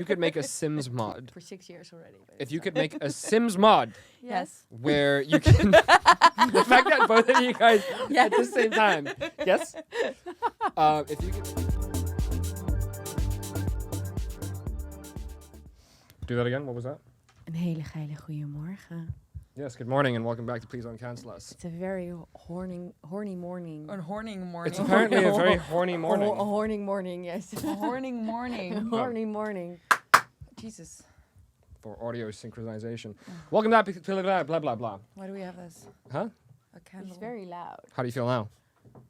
you could make a Sims mod. For 6 years already. If you could make a Sims mod Yes. where you can... the fact that both of you guys at the same time. Yes? If you could... Do that again? What was that? Een hele geile goede morgen. Yes, good morning and welcome back to Please Don't Cancel Us. It's a very horny morning. Een horning morning. It's apparently a very horny morning. A horning morning, yes. A horning morning. Horny morning. Jesus. For audio synchronization. Welcome back to blah, blah, blah, blah. Why do we have this? Huh? A candle. It's very loud. How do you feel now?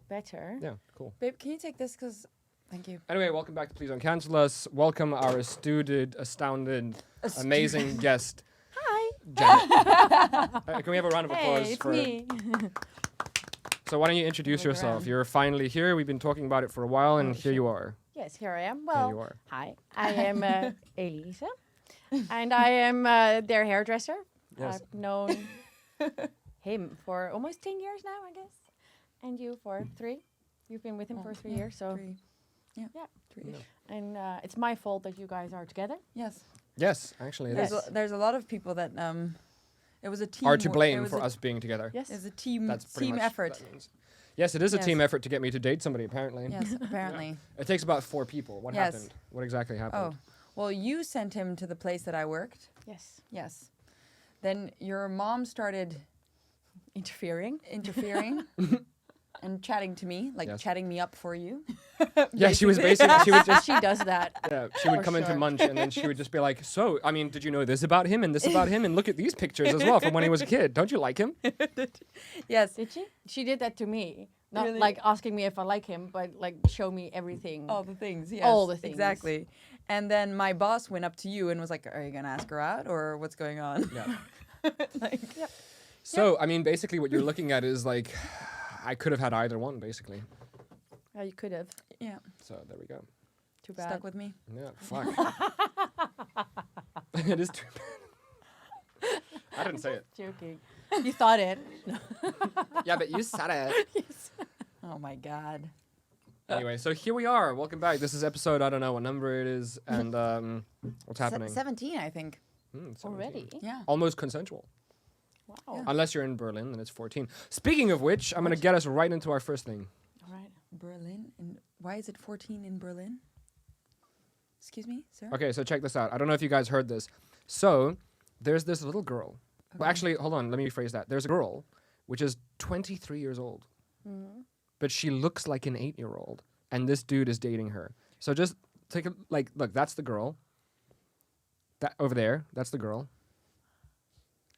Better. Yeah, cool. Babe, can you take this? Because, thank you. Anyway, welcome back to Please Don't Cancel Us. Welcome our astounded, amazing guest. Hi. Janet. Can we have a round of applause Hey, it's for me. So why don't you introduce Look yourself? around. You're finally here. We've been talking about it for a while, and here you are. Yes, here I am. Here Well, you are. hi. I am Elise. And I am their hairdresser. Yes. I've known him for almost 10 years now, I guess. And you for 3. You've been with him for 3 years, so... 3. Yeah. 3-ish. And it's my fault that you guys are together. Yes. Yes, actually, it Yes. is. There's a lot of people that it was a team. Are to it blame was for a- us being together. Yes. It was a team That's pretty much effort. what that means. Yes, it is a Yes. team effort to get me to date somebody, apparently. Yes, apparently. It takes about 4 people. What Yes. happened? What exactly Oh, happened? well, you sent him to the place that I worked. Yes. Yes. Then your mom started Interfering. interfering and chatting to me, like Yes. chatting me up for you. Yeah, she was basically, she would just, She does that. yeah, she would For come into sure. Munch and then she would just be like, so, I mean, did you know this about him and this about him? And look at these pictures as well from when he was a kid. Don't you like him? Yes. Did she? She did that to me. Not Really? like asking me if I like him, but like show me everything. All the things, yes. All the things. Exactly. And then my boss went up to you and was like, are you going to ask her out or what's going on? Yeah. Like, So, I mean, basically what you're looking at is like, I could have had either one, basically. Yeah, you could have. yeah. So there we go. Too bad. Stuck with me. Yeah, fuck. It is too bad. I didn't say it. Joking. You thought it. Yeah, but you said it. Oh my God. Anyway, so here we are. Welcome back. This is episode, I don't know what number it is, and what's happening. 17, I think. 17. Already. Yeah. Almost consensual. Wow. Yeah. Unless you're in Berlin, then it's 14. Speaking of which, I'm going to get us right into our first thing. All right. Berlin. Why is it 14 in Berlin? Excuse me, sir? Okay, so check this out. I don't know if you guys heard this. So, there's this little girl. Well, Okay. actually, hold on. Let me rephrase that. There's a girl, which is 23 years old. Mm-hmm. But she looks like an 8-year-old. And this dude is dating her. So just take a, like, look, that's the girl. That over there, that's the girl.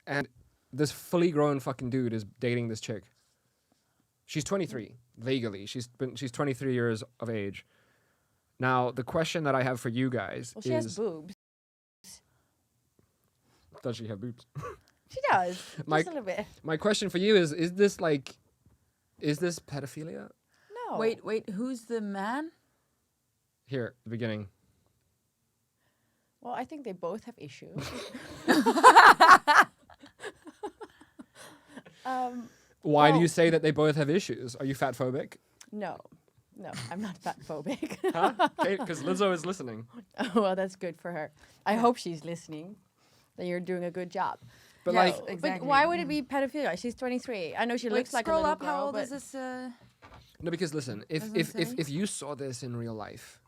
And this fully grown fucking dude is dating this chick. She's 23, legally. She's 23 years of age. Now, the question that I have for you guys Well, she has is, boobs. does she have boobs? She does. My- Just a little bit. My question for you is this like, is this pedophilia? No. Wait, who's the man? Here, the beginning. Well, I think they both have issues. Why do Well- you say that they both have issues? Are you fat phobic? No, I'm not fat phobic. Huh? Okay, because Lizzo is listening. Oh, well, that's good for her. I hope she's listening. Then you're doing a good job. But Yeah, like, exactly. But why would it be pedophilia? She's 23. I know she looks like a scroll little up. girl, How old but is this? no, because listen, if Doesn't say. if you saw this in real life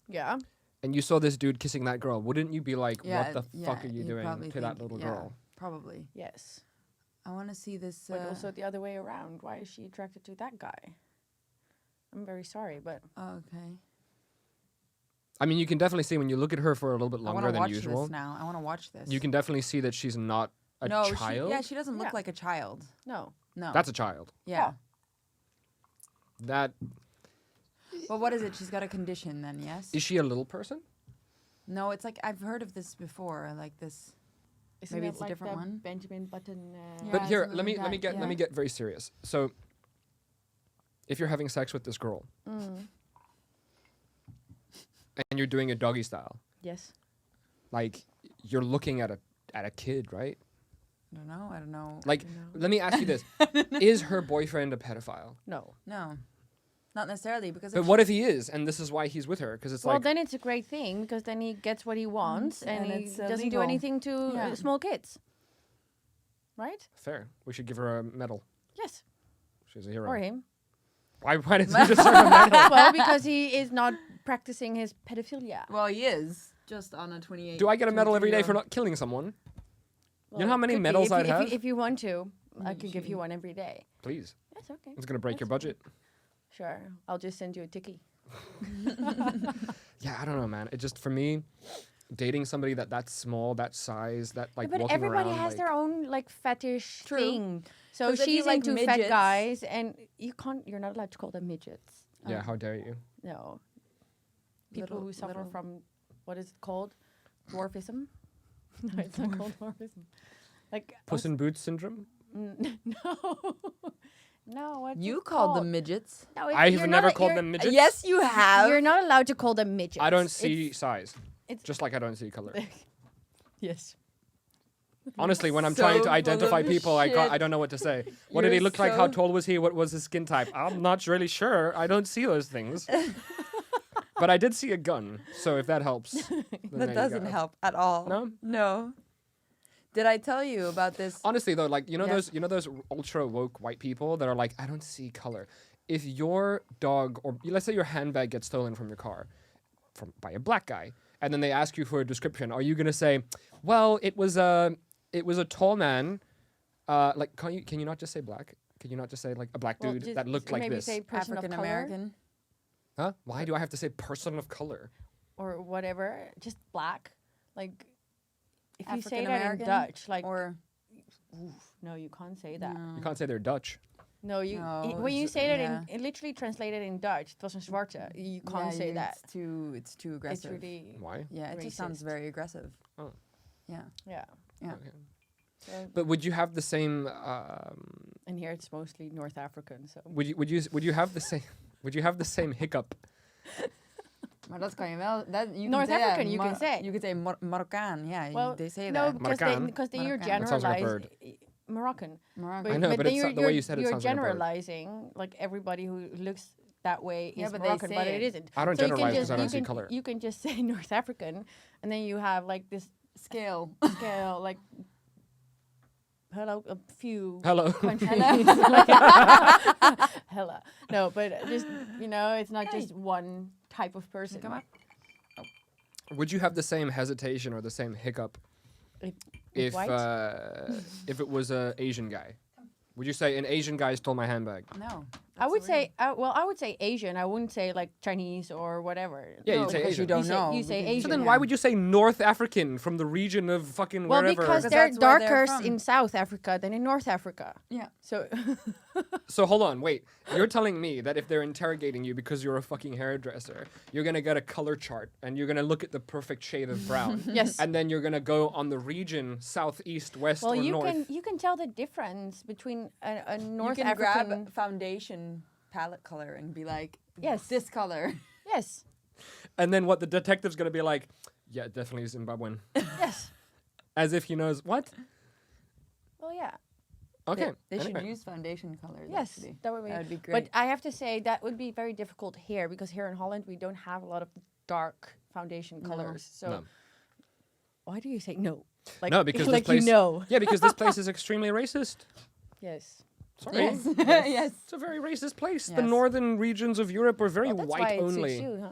yeah. and you saw this dude kissing that girl, wouldn't you be like, Yeah, what the fuck are you you'd doing probably to that think- little yeah, girl? Probably. Yes. I want to see this. But also the other way around. Why is she attracted to that guy? I'm very sorry, but Okay. I mean, you can definitely see when you look at her for a little bit I want longer to than watch usual. this now. I want to watch this. You can definitely see that she's not a no, child. she doesn't look Yeah. like a child. no. No. That's a child. yeah. That But what is it? She's got a condition then, yes? is she a little person? No, it's like I've heard of this before, like this. Isn't Maybe it it's a like different the one? Benjamin Button. Yeah, But here, something let me like that, let me yeah. get very serious. So, if you're having sex with this girl Mm. and you're doing a doggy style, Yes. like you're looking at a kid, right? I don't know. Like, No. let me ask you this: is her boyfriend a pedophile? No. No. Not necessarily, because But if what if he is, and this is why he's with her? Because it's Well, like, then it's a great thing because then he gets what he wants and he it's doesn't do illegal. anything to Yeah. small kids. Right? fair. We should give her a medal. Yes. She's a hero. Or him. Why did you deserve a medal? Well, because he is not practicing his pedophilia. Well, he is just on a 28. Do I get a medal every day for 22-year-old. not killing someone? Well, You know how many could be. medals If you- I'd have? If you want to, I could give you one every day. Please. That's okay. It's going to break your That's budget. Sure. I'll just send you a ticky. Yeah, I don't know, man. It just, for me, dating somebody that's small, that size, that like But walking everybody around, has like, their own like fetish True. thing. So 'Cause if you she's like into fat midgets- guys, and you're not allowed to call them midgets. Yeah, how dare you? No. People Little- who suffer little- from what is it called? Dwarfism? No, it's not called dwarfism. Like Puss in Boots syndrome? no, no. What's You it called them called? midgets. No, I've you're never not, called you're- them midgets. Yes, you have. You're not allowed to call them midgets. I don't see It's- size. it's- Just like I don't see color. Yes. Honestly, when I'm So trying to full identify of people, I shit. don't know what to say. What did he You're look like? How so- tall was he? What was his skin type? I'm not really sure. I don't see those things. But I did see a gun, so if that helps. then there That you doesn't go. help at all. No? No. Did I tell you about this? Honestly though, like Yeah. those ultra woke white people that are like, I don't see color. If your dog or let's say your handbag gets stolen from your car by a black guy, and then they ask you for a description, are you gonna say, well, it was a tall man, like can you not just say black? Can you not just say like a black Well, dude just that looked like maybe this? say person of African color American. Huh? Why do I have to say person of color? or whatever. Just black. Like if you say African that in American Dutch, like Or no, you can't say that. You can't say they're Dutch. No, No, when you it's- say that yeah. it literally translated in Dutch, it was een zwarte. You can't say that. It's too It's aggressive. really Why? Yeah, it just sounds racist. very aggressive. Oh. Yeah. yeah. Yeah. Okay. So, But would you have the same? and here it's mostly North African. So Would you have the same? Would you have the same hiccup? Maar dat kan je wel. You North can say African, you can say. You could say Marokkaan. Yeah, well, they say no, that. Marokkaan? because then you're Marokkaan. That sounds like a generalizing bird. Moroccan. Moroccan. I know, but then it's you're, the way you said it you're sounds like a bird. generalizing like everybody who looks that way Yeah, is but they Moroccan, but say it it. isn't. I don't So you can generalize just because I don't you see can color. you can just say North African, and then you have like this Scale. scale like hello a few Hello. countries. Hella. No, but just it's not just one type of person. Come on. Would you have the same hesitation or the same hiccup if white? if it was a Asian guy? Would you say an Asian guy stole my handbag? No. I would say, I would say Asian. I wouldn't say like Chinese or whatever. Yeah, No, you'd say because Asian. you don't You say- know. you say because- Asian. So then yeah. why would you say North African from the region of fucking Well, wherever? because Because they're that's where they're darker from. in South Africa than in North Africa. Yeah. So So hold on, wait. You're telling me that if they're interrogating you because you're a fucking hairdresser, you're gonna get a color chart and you're gonna look at the perfect shade of brown. yes. And then you're gonna go on the region south, east, west, Well, or you north. can you can tell the difference between a North you can African. grab foundation palette color and be like, Yes. this color. Yes. And then what the detective's gonna be like, yeah, definitely Zimbabwean. Yes. As if he knows what? Well, yeah. Okay. They should anyway. use foundation colors. Yes. actually. That would be. That would be But great. I have to say that would be very difficult here because here in Holland we don't have a lot of dark foundation No. colors. So No. why do you say no? Like, No, because like this place, you know. Yeah, because this place is extremely racist. Yes. Sorry. Yes. Yes. It's a very racist place. The Yes. northern regions of Europe are very Well, that's why white it suits only. you, huh?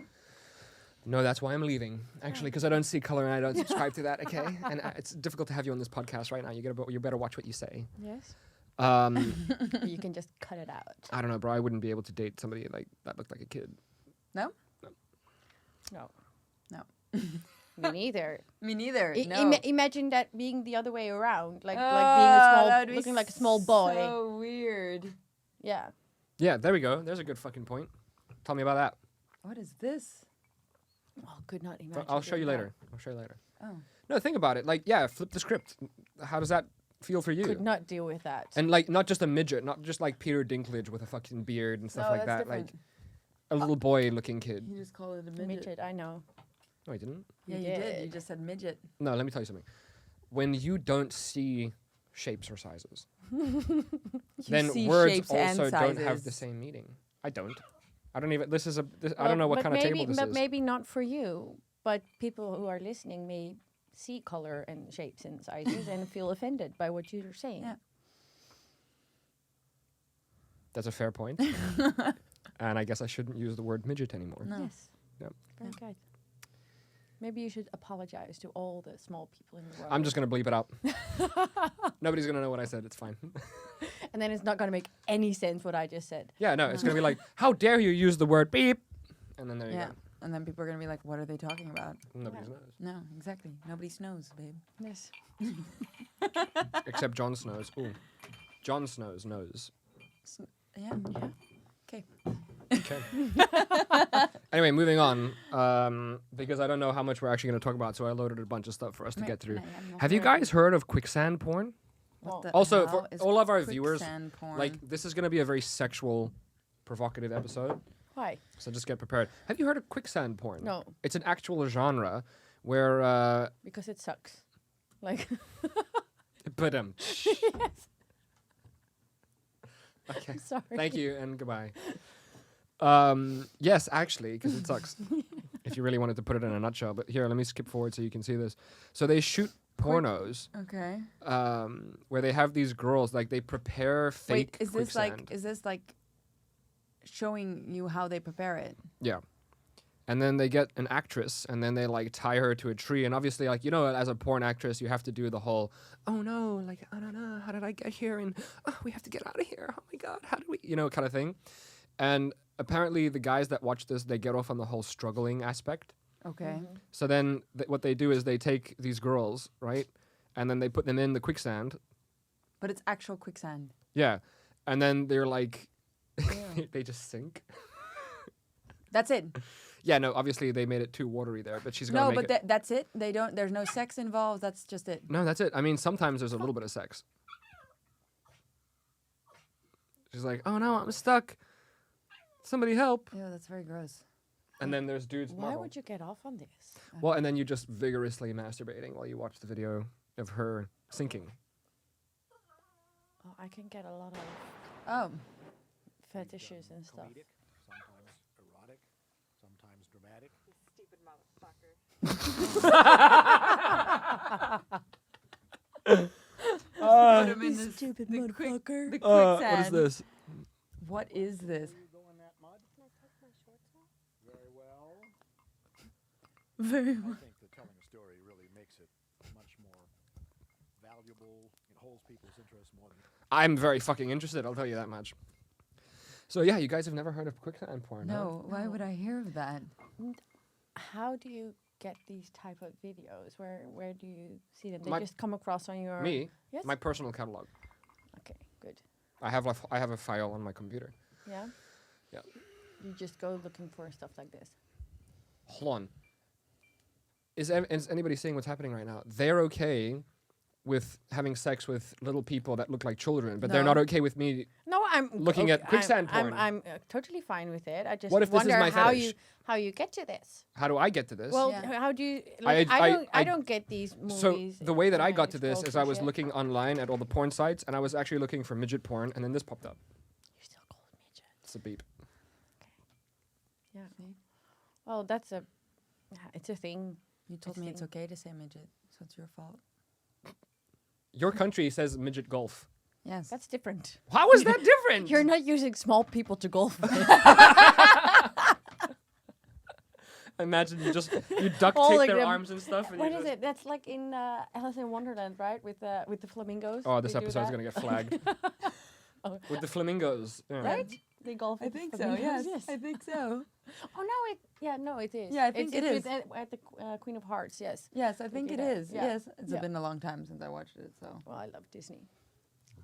No, that's why I'm leaving. Actually, because I don't see color and I don't subscribe to that. Okay, and it's difficult to have you on this podcast right now. You better watch what you say. Yes. You can just cut it out. I don't know, bro. I wouldn't be able to date somebody like that looked like a kid. No? No. No. Me neither. Me neither. I- No. Imagine that being the other way around, like being Oh, a that small, would be looking like a small boy. So weird. Yeah. Yeah, there we go. There's a good fucking point. Tell me about that. What is this? Oh, could not imagine. I'll show you doing later. I'll show you later. Oh. No, think about it. Like, yeah, flip the script. How does that feel for that. you? Could not deal with that. And like, not just a midget, not just like Peter Dinklage with a fucking beard and stuff No, like that's that. Like different. a little boy-looking kid. You just call it a midget. Midget, I know. No, he didn't. Yeah, You you did. You did. just said midget. No, let me tell you something. When you don't see shapes or sizes, You then see words shapes also and don't have the sizes. same meaning. I don't. I don't even. This is a. I don't know what but kind of maybe, table this but is. maybe not for you. But people who are listening may see color and shapes and sizes and feel offended by what you're saying. Yeah. That's a fair point. And I guess I shouldn't use the word midget anymore. No. Yes. Yep. Very good. Maybe you should apologize to all the small people in the world. I'm just gonna bleep it out. Nobody's gonna know what I said. It's fine. And then it's not going to make any sense what I just said. Yeah, no, it's gonna be like, how dare you use the word beep? And then there you Yeah. go. And then people are gonna be like, "What are they talking about?" Nobody knows. No, exactly. Nobody knows, babe. Yes. Except Jon Snow's. Ooh. Jon Snow's nose. Yeah. Okay. Okay. Anyway, moving on. Because I don't know how much we're actually going to talk about, so I loaded a bunch of stuff for us to Right, get through. can I have more Have you flavor? guys heard of quicksand porn? What the Also, hell for is all of our viewers, quicksand porn? like, this is going to be a very sexual, provocative episode, Why? so just get prepared. Have you heard of quicksand porn? No, It's an actual genre where, because it sucks. Like, but yes. okay. I'm sorry. Thank you and goodbye. Yes, actually, because it sucks. If you really wanted to put it in a nutshell, but here, let me skip forward so you can see this. So they shoot pornos, Okay. where they have these girls, like they prepare fake Wait, quicksand. is this like showing you how they prepare it? Yeah. And then they get an actress, and then they like tie her to a tree. And obviously, like, you know, as a porn actress, you have to do the whole, oh no, like, I don't know, how did I get here? And oh, we have to get out of here. Oh my God, how do we, you know, kind of thing. And apparently the guys that watch this, they get off on the whole struggling aspect. Okay. So then what they do is they take these girls, right? And then they put them in the quicksand. But it's actual quicksand. Yeah. And then they're like, Yeah. they just sink. That's it. Yeah, no, obviously they made it too watery there, but she's gonna No, make but it. that's it. They don't. There's no sex involved. That's just it. No, that's it. I mean, sometimes there's a little bit of sex. She's like, oh no, I'm stuck. Somebody help. Ew, that's very gross. And then there's dudes. Why would you get off on this? Well, and then you just vigorously masturbating while you watch the video of her sinking. Oh, I can get a lot of Oh. fetishes and stuff. Comedic, sometimes erotic, sometimes dramatic. Stupid motherfucker. Put 'em in this- Stupid the quick- motherfucker. the What is quicksand. this? What is this? You go in that mud? Very well. Very I think that telling a story really makes it much more valuable. It holds people's interest more than I'm very fucking interested, I'll tell you that much. So yeah, you guys have never heard of quicksand porn, huh? No. Why would I hear of that? How do you get these type of videos? Where do you see them? They My- just come across on your Me? Yes. My personal catalog. Okay, good. I have a file on my computer. Yeah. Yeah. You just go looking for stuff like this. Hold on. Is anybody seeing what's happening right now? They're okay with having sex with little people that look like children, but they're No. not okay with me. No, I'm Looking at quicksand porn. I'm totally fine with it. I just What if this is wonder my how fetish? you get to this. How do I get to this? Well, Yeah. how do you? Like, I I don't get these movies. so the way that I and got to this scroll is through I was shit. looking online at all the porn sites, and I was actually looking for midget porn, and then this popped up. You're still called midget. It's a beep. Yeah. See? Well, it's a thing. You told I me it's think- okay to say midget, so it's your fault. Your country says midget golf. Yes. That's different. How is that different? You're not using small people to golf with. Imagine you duct All tape like their them- arms and stuff. And What you is just- it? That's like in Alice in Wonderland, right? With the flamingos. Oh, this They do episode's that. gonna get flagged. Oh. With the flamingos. Yeah. Right? They golf. I with the think so. flamingos, Yes. I think so. Oh no! it is. Yeah, I think it it's is. At the Queen of Hearts. Yes. Yes, I think do it that. is. Yeah. Yes. It's Yeah. been a long time since I watched it, so. Well, I love Disney.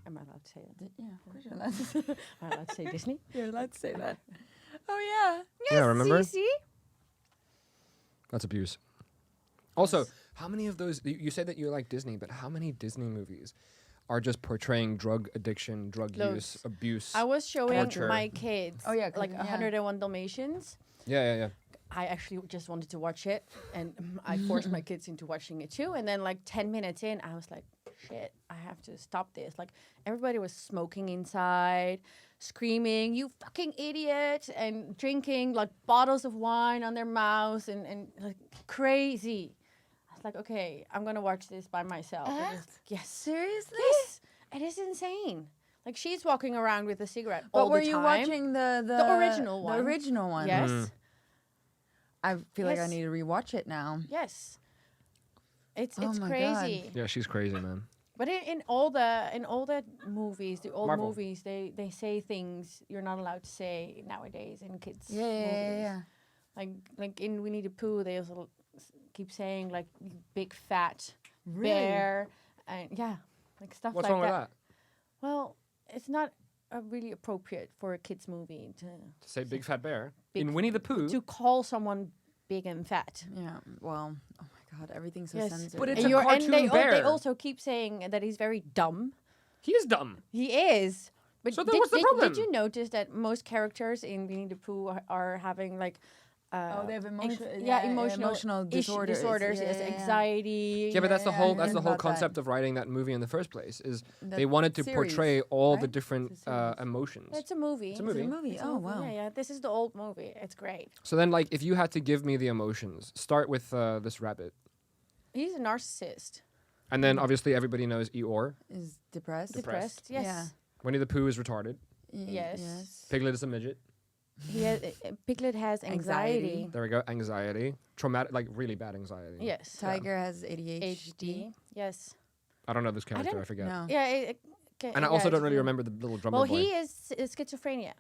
Am I allowed to say that? Yeah, of course you're allowed to say, Am I allowed to say Disney? you're allowed to say that. Oh yeah. Yeah, remember? See? That's abuse. Also, how many of those? You said that you like Disney, but how many Disney movies are just portraying drug addiction, drug use, Loads. abuse? I was showing Torture. my kids. Oh, yeah, 'cause- like yeah. 101 Dalmatians. Yeah. I actually just wanted to watch it, and I forced my kids into watching it too. And then, like 10 minutes in, I was like, "Shit, I have to stop this!" Like everybody was smoking inside. screaming, "You fucking idiot!" and drinking like bottles of wine on their mouths and like crazy. I was like, okay, I'm gonna watch this by myself. Yes, Seriously? yes, it is insane. Like she's walking around with a cigarette But all were the time. you watching the original one? The original one. Yes, I feel like I Yes. need to rewatch it now. yes. It's Oh my crazy. Yeah, she's crazy, man. But in all the movies, the old Marvel. movies, they say things you're not allowed to say nowadays in kids' Yeah, yeah, movies. yeah. Like in Winnie the Pooh, they also keep saying like "you big fat Really? bear and like stuff What's like wrong with that. that? Well, it's not really appropriate for a kids movie To say big fat bear Big in Winnie the Pooh. to call someone big and fat. Yeah. Well, oh my God, everything's so Yes. censored. But it's And a you're- and cartoon they, bear. they also keep saying that he's very dumb. He is dumb. He is. But So then what's the did problem? you notice that most characters in Winnie the Pooh are having like they have emotional disorders. disorders, yes, anxiety. Yeah, but that's the Yeah, whole I that's the heard whole about that. concept of writing that movie in the first place. Is The they wanted to series, portray all the right? different It's a series. emotions. It's a movie. It's a Is it movie. a movie? It's a Oh movie. wow. Yeah. This is the old movie. It's great. So then, like, if you had to give me the emotions, start with this rabbit, He's a narcissist. and then obviously everybody knows Eeyore. Is depressed. Depressed. Yes. Yeah. Winnie the Pooh is retarded. Yes. Piglet is a midget. He has, Piglet has anxiety. There we go. Anxiety, traumatic, like really bad anxiety. Yes. Tiger has ADHD. HD. Yes. I don't know this character. I don't forget. No. Yeah. And I also don't really remember the little drummer Well, boy. he is schizophrenia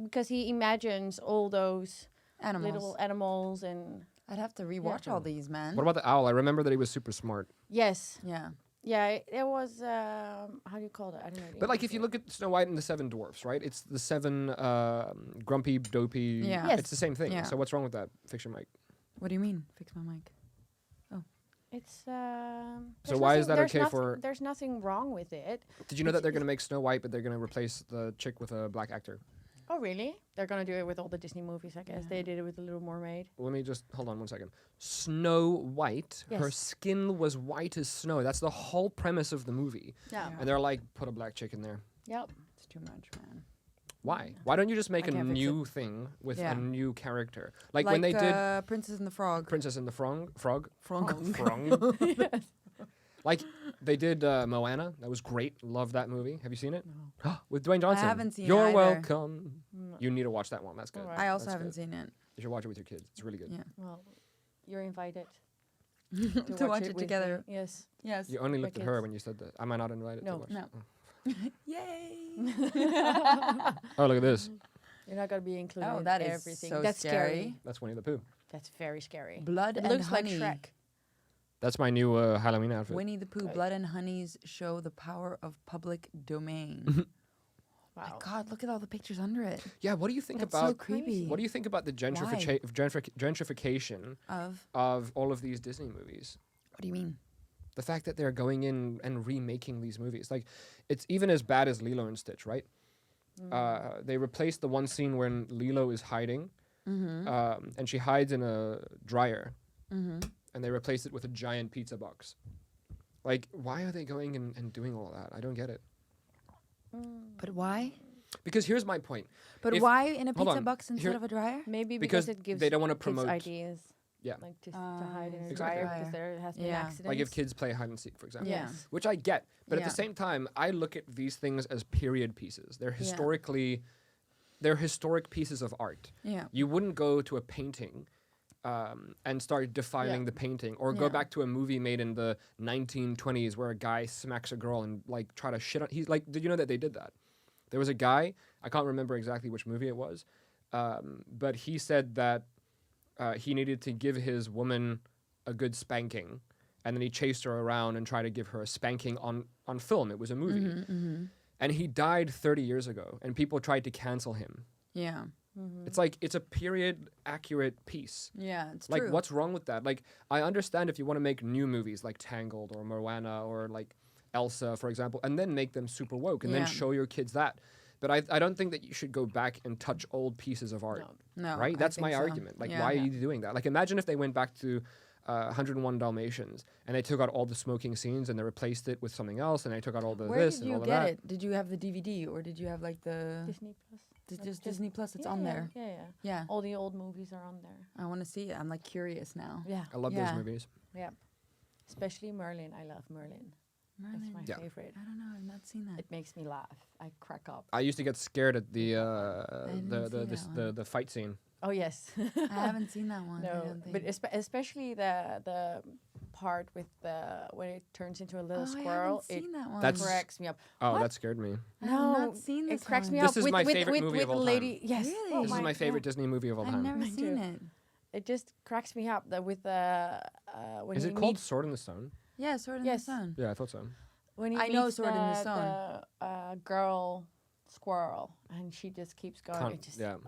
because he imagines all those Animals. little animals and I'd have to rewatch all these, man. What about the owl? I remember that he was super smart. yes, Yeah. yeah. It was how do you call it? I don't know. the But like, English if you word. look at Snow White and the Seven Dwarfs, right? It's the seven grumpy, dopey. Yeah. Yes. It's the same thing. Yeah. So what's wrong with that? Fix your mic. What do you mean? Fix my mic. It's So there's why is nothing- that there's okay nothing- for- There's nothing wrong with it. Did you know that they're going to make Snow White, but they're going to replace the chick with a black actor? Oh, really? They're gonna do it with all the Disney movies, I guess. They did it with The Little Mermaid. Let me just hold on 1 second. Snow White, her Yes. skin was white as snow. That's the whole premise of the movie. Yeah. And they're like, put a black chick in there. Yep. It's too much, man. Why? Why don't you just make I a can't fix new thing with Yeah. a new character? Like when they did Princess and the Frog. Princess and the Frog. Frog. Frog. Like they did Moana. That was great. Love that movie. Have you seen it? No. With Dwayne Johnson. haven't seen it You're either. welcome. You need to watch that one. That's good. Alright. I also That's haven't good. seen it. You should watch it with your kids. It's really good. Yeah. Well, you're invited to watch it with me. together. Yes. Yes. You only My looked at her kids. when you said that. Am I not invited No. to watch? No. Oh. Yay. Oh, look at this. You're not gonna be included. Oh, in that is everything. so That's scary. That's Winnie the Pooh. That's very scary. Blood It and looks honey. like Shrek. That's my new Halloween outfit. Winnie the Pooh, Right. Blood and Honey's show the power of public domain. My Wow. God, look at all the pictures under it. Yeah, what do you think That's about so creepy. what do you think about the gentrification Of of all of these Disney movies? what do you mean? The fact that they're going in and remaking these movies. Like, it's even as bad as Lilo and Stitch, right? They replaced the one scene when Lilo is hiding, and she hides in a dryer, and they replaced it with a giant pizza box. Like, why are they going and doing all that? I don't get it. But why? Because here's my point. But If- why in a hold pizza on, box instead here- of a dryer? Maybe Because because it gives they don't wanna kids promote- ideas. Yeah. Like to hide in a Exactly. dryer because there has been Yeah. accidents. Like if kids play hide and seek, for example. Yeah. Which I get. But at Yeah. the same time, I look at these things as period pieces. They're historic pieces of art. Yeah. You wouldn't go to a painting and start defiling Yeah. the painting, or go Yeah. back to a movie made in the 1920s where a guy smacks a girl and like try to shit on. He's like, did you know that they did that? There was a guy, I can't remember exactly which movie it was, but he said that he needed to give his woman a good spanking, and then he chased her around and tried to give her a spanking on film. It was a movie. And he died 30 years ago, and people tried to cancel him. Yeah. It's like, it's a period accurate piece. Yeah, it's Like, true. what's wrong with that? Like, I understand if you want to make new movies like Tangled or Moana or like Elsa, for example, and then make them super woke and then Yeah. show your kids that. But I don't think that you should go back and touch old pieces of art. No. No, Right? I That's think my so. argument. Like, Yeah. why are you doing that? Like, imagine if they went back to 101 Dalmatians, and they took out all the smoking scenes and they replaced it with something else, and they took out all the Where this did and you all of get that. it? Did you have the DVD or did you have like the Disney Plus. just Just- Disney Plus? It's Yeah, on yeah, there. Yeah, yeah. Yeah, All the old movies are on there. I want to see it. I'm like curious now. Yeah, I love Yeah. those movies. yeah. Especially Merlin. I love Merlin. That's Merlin. my Yeah. favorite. I don't know. I've not seen that. It makes me laugh. I crack up. I used to get scared at the didn't see that the fight scene. Oh yes. I haven't seen that one. I No, don't think. but especially the part with the when it turns into a little I squirrel, haven't it seen that one. That's- cracks me up. Oh, What? that scared me. I have No, not seen this it cracks me one. up. This is with, my with, favorite with, movie with of all the lady. time. Yes. Really? Oh This is my favorite Disney movie of all I've time. never Mine seen too. it. It just cracks me up that with when Is he it called meets, Sword in the Stone? Yeah, Sword in Yes. the Sun. Yeah, I thought so. when he I know meets Sword in the the girl squirrel and she just keeps going. Can't- It just yeah. it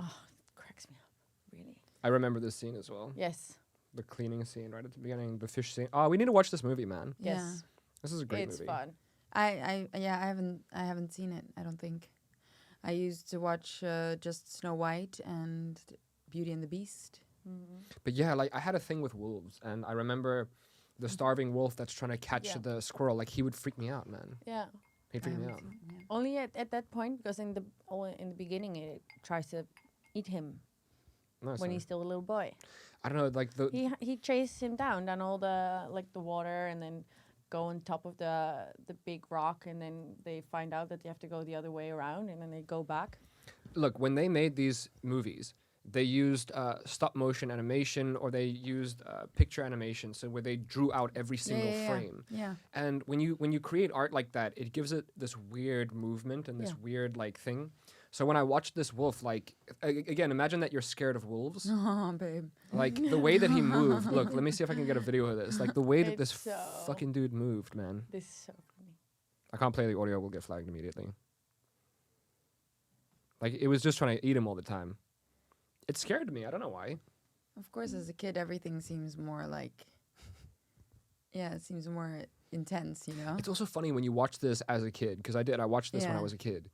cracks me up. Really. I remember this scene as well. Yes. The cleaning scene right at the beginning, the fish scene. Oh, we need to watch this movie, man. Yes. This is a great It's movie. fun. I haven't seen it. I don't think. I used to watch just Snow White and Beauty and the Beast. But yeah, like I had a thing with wolves, and I remember the starving wolf that's trying to catch Yeah. the squirrel. Like he would freak me out, man. Yeah. He'd freak me out. Only at that point because in the beginning it tries to eat him No, it's when fine. he's still a little boy. I don't know, like the He chases him down all the the water and then go on top of the big rock and then they find out that they have to go the other way around and then they go back. look when they made these movies. They used stop motion animation, or they used picture animation, so where they drew out every single frame. Yeah. And when you create art like that, it gives it this weird movement and this Yeah. weird like thing. So when I watched this wolf, like again, imagine that you're scared of wolves. Oh, babe. Like the way that he moved. Look, let me see if I can get a video of this. Like the way that It's this so- fucking dude moved, man. This is so funny. I can't play the audio; we'll get flagged immediately. Like it was just trying to eat him all the time. It scared me. I don't know why. Of course, as a kid, everything seems more like. Yeah, it seems more intense, you know. It's also funny when you watch this as a kid, because I did. I watched this when I Yeah. was a kid,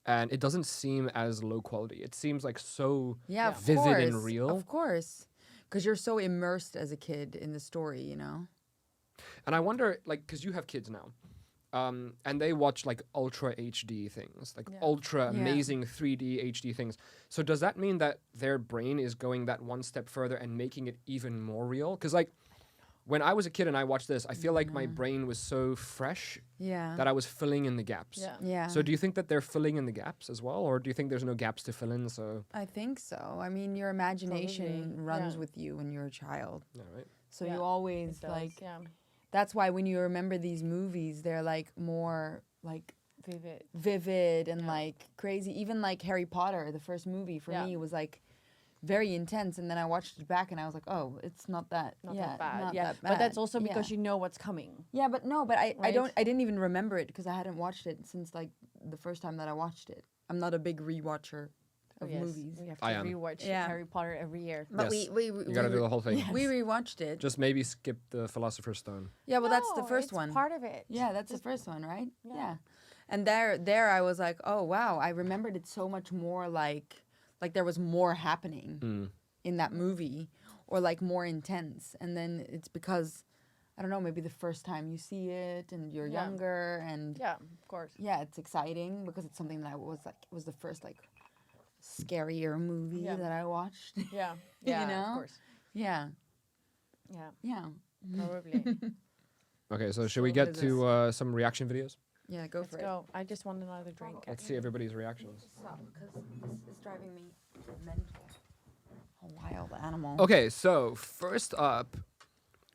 and it doesn't seem as low quality. It seems like so Yeah, of vivid course, and real. Of course, because you're so immersed as a kid in the story, you know. And I wonder, like, because you have kids now, and they watch like ultra HD things, like Yeah. ultra Yeah. amazing 3D HD things. So does that mean that their brain is going that one step further and making it even more real? Because like, when I was a kid and I watched this, I feel like my brain was so fresh Yeah. that I was filling in the gaps. Yeah. Yeah. So do you think that they're filling in the gaps as well, or do you think there's no gaps to fill in? So I think so. I mean, your imagination Probably, runs yeah. with you when you're a child, yeah, right. so Yeah, you It always does, like. yeah. That's why when you remember these movies, they're like more like Vivid. vivid and Yeah. like crazy. Even like Harry Potter, the first movie for Yeah. me was like very intense, and then I watched it back and I was like, oh, it's not that Not yeah, that bad. not yeah. that But that's bad. also because yeah. you know what's coming. Yeah, but no, but I Right? didn't even remember it because I hadn't watched it since like the first time that I watched it. I'm not a big rewatcher Oh, of yes. movies. We have to I am. rewatch Yeah. Harry Potter every year. But Yes. we You got to do the whole thing. Yeah. we rewatched it. Just maybe skip the Philosopher's Stone. Yeah, well that's the No, first it's one. part of it. Yeah, that's Just- the first one, right? Yeah. Yeah. And there I was like, oh wow, I remembered it so much more like there was more happening Mm. in that movie, or like more intense. And then it's because I don't know, maybe the first time you see it and you're Yeah. younger and Yeah, of course. yeah, it's exciting because it's something that was like it was the first like scarier movie Yeah. that I watched. Yeah. Yeah, know? of course. yeah. Yeah, Yeah. probably. Okay, so should we So get this to some reaction videos? Yeah, go Let's for it. go. I just want another drink. Let's see everybody's reactions. Stop, because this is driving me mental. A wild animal. Okay, so first up,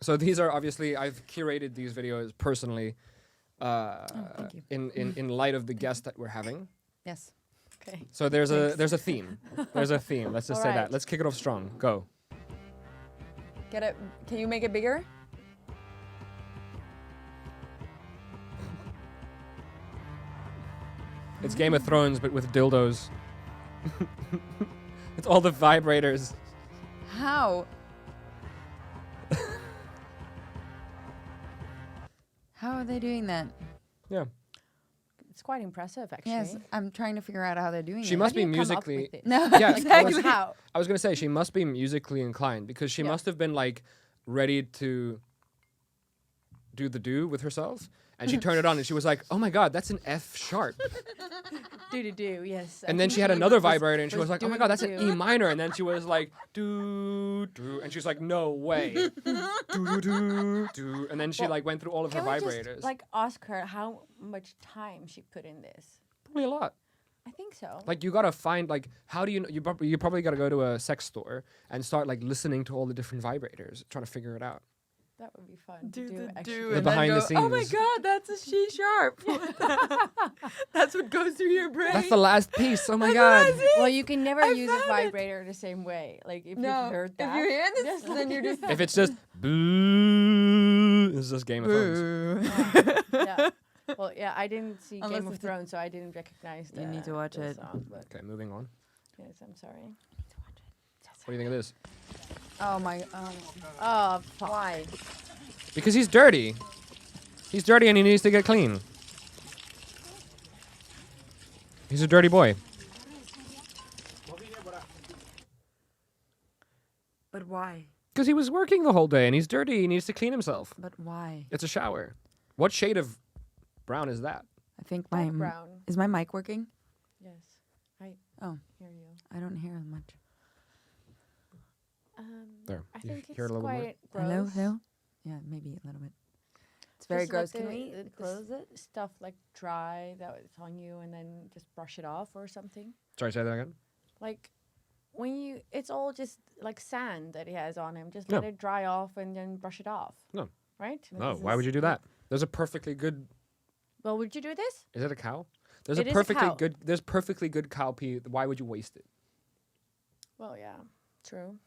so these are obviously I've curated these videos personally, thank you. in light of the guest that we're having. Yes. Okay. So there's a theme. There's a theme. Let's just say that. Alright. Let's kick it off strong. Go. Get it. Can you make it bigger? It's Game of Thrones, but with dildos. It's all the vibrators. How? How are they doing that? Yeah. It's quite impressive, actually. Yes, I'm trying to figure out how they're doing She it. must How do be you come up musically. with this? No, Yeah, exactly. I was gonna say she must be musically inclined because she Yeah. must have been like ready to do with herself, and she turned it on, and she was like, "Oh my god, that's an F sharp." Do, yes. I And then think she had another vibrator, and she was was like, "Oh my doing god, that's an do. E minor." And then she was like, "Do do," and she's like, "No way." Do do do do. And then she Well, like went through all of her Can we vibrators. just like ask her how much time she put in this? Probably a lot. I think so. Like you gotta find like how do you know, you probably gotta go to a sex store and start like listening to all the different vibrators, trying to figure it out. That would be fun. Do to do the actually. do The and behind then the go, oh my scenes. god, that's a she sharp. That's what goes through your brain. That's the last piece. Oh my That's god. the last piece. Well, you can never I use a found it. vibrator the same way. Like if No, you've heard that. if you're hearing this, just then you're just If it's just boo, it's just Game of Thrones. yeah. Well, yeah, I didn't see Unless Game of it's a- Thrones, so I didn't recognize the You need to watch the it. song, but Okay, moving on. yes, I'm sorry. What do you think of this? Oh my. Oh, fuck. Why? Because he's dirty. He's dirty and he needs to get clean. He's a dirty boy. But why? Because he was working the whole day and he's dirty. He needs to clean himself. But why? It's a shower. What shade of brown is that? I think my Dark brown. is my mic working? Yes, I Oh. hear you. I don't hear much. There. I You think hear it's it a little bit more? quite gross. Hello, hello. Yeah, maybe a little bit. It's very Just gross. let Can the- we the close it? Stuff like dry that it's on you, and then just brush it off or something. Sorry, say that again? Like when you, it's all just like sand that he has on him. Just No. let it dry off and then brush it off. No. Right? No, why would you do that? There's a perfectly good... Well, would you do this? Is it a cow? There's It a is a perfectly cow. good... There's perfectly good cow pee. Why would you waste it? Well, yeah, true.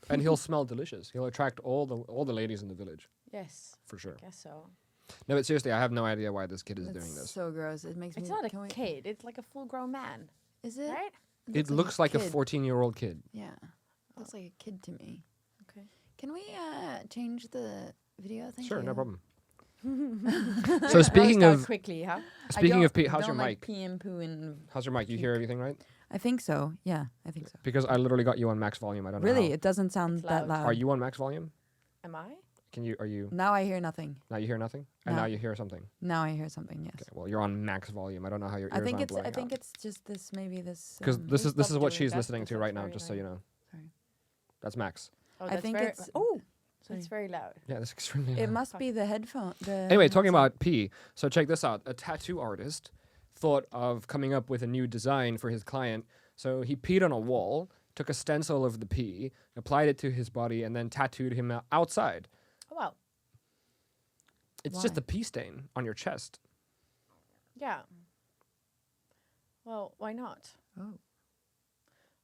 And he'll smell delicious. He'll attract all the ladies in the village, Yes, for sure. I guess so. No, but seriously, I have no idea why this kid is It's doing this. so gross. It makes It's me. not can a we- kid. It's like a full-grown man, Is it? right? It looks like a kid. 14-year-old kid. Yeah, looks like a kid to me. Okay. Can we change the video? Thank Sure, you. no problem. So speaking of quickly, huh? speaking of pee, I how's your don't like mic? pee and poo and. How's your mic? You hear everything right? I think so. Yeah, I think so. Because I literally got you on max volume. I don't know. Really, how. it doesn't sound It's that loud. loud. Are you on max volume? Am I? Are you Now I hear nothing. now you hear nothing? And No. now you hear something. Now I hear something. Yes. Okay, well you're on max volume. I don't know how your ears I think aren't it's. I blowing think out. it's just this. Maybe this. Because this Please is what stop she's doing that listening to because right that's now, very just so you know. Sorry. That's max. Oh, I that's think very, it's. oh, sorry. it's very loud. Yeah, that's extremely It loud. must be the headphone. Anyway, talking about pee. So check this out. A tattoo artist thought of coming up with a new design for his client. So he peed on a wall, took a stencil of the pee, applied it to his body, and then tattooed him outside. Oh wow. It's just Why? a pee stain on your chest. Yeah. Well, why not? Oh.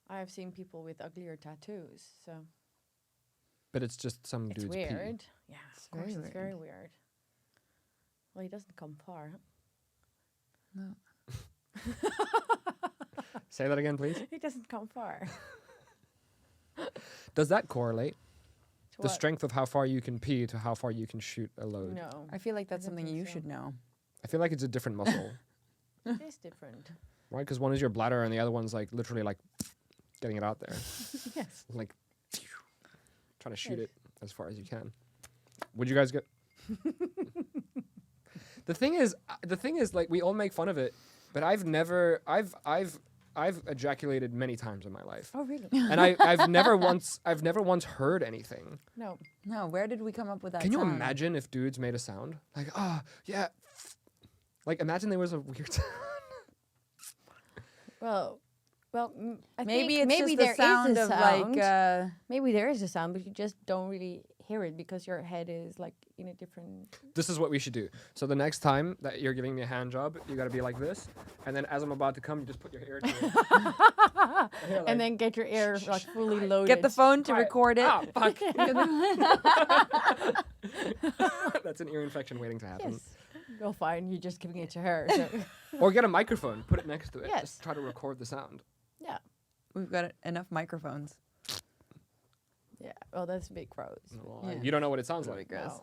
I have seen people with uglier tattoos, so But it's just some it's dude's weird. Yeah, It's of course, very it's very weird. Well, he doesn't come far. No. pee. Say that again, please. He doesn't come far. Does that correlate? To The what? strength of how far you can pee to how far you can shoot a load. No, I feel like that's don't something think you so. should know. I feel like it's a different muscle, it is different. right? Because one is your bladder and the other one's like literally like getting it out there, Yes. like trying to shoot Yes. it as far as you can. Would you guys get? The thing is, like we all make fun of it, but I've ejaculated many times in my life, Oh, really? and I've never once heard anything. No. No, where did we come up with that? Can you sound? imagine if dudes made a sound like yeah, like imagine there was a weird sound. Well, I Maybe think it's maybe just there the sound is a of sound. like. Maybe there is a sound, but you just don't really hear it because your head is like in a different. This is what we should do. So the next time that you're giving me a hand job, you got to be like this, and then as I'm about to come, you just put your ear to it. Here, like, And then get your ear like fully loaded. Get the phone to Quiet. record it. Ah, fuck. That's an ear infection waiting to happen. Yes. Well, fine. You're just giving it to her. So. Or get a microphone, put it next to it. Yes. Just try to record the sound. Yeah. We've got enough microphones. Yeah. Well, that's a bit gross. Well, Yeah. You don't know what it sounds Really like. gross.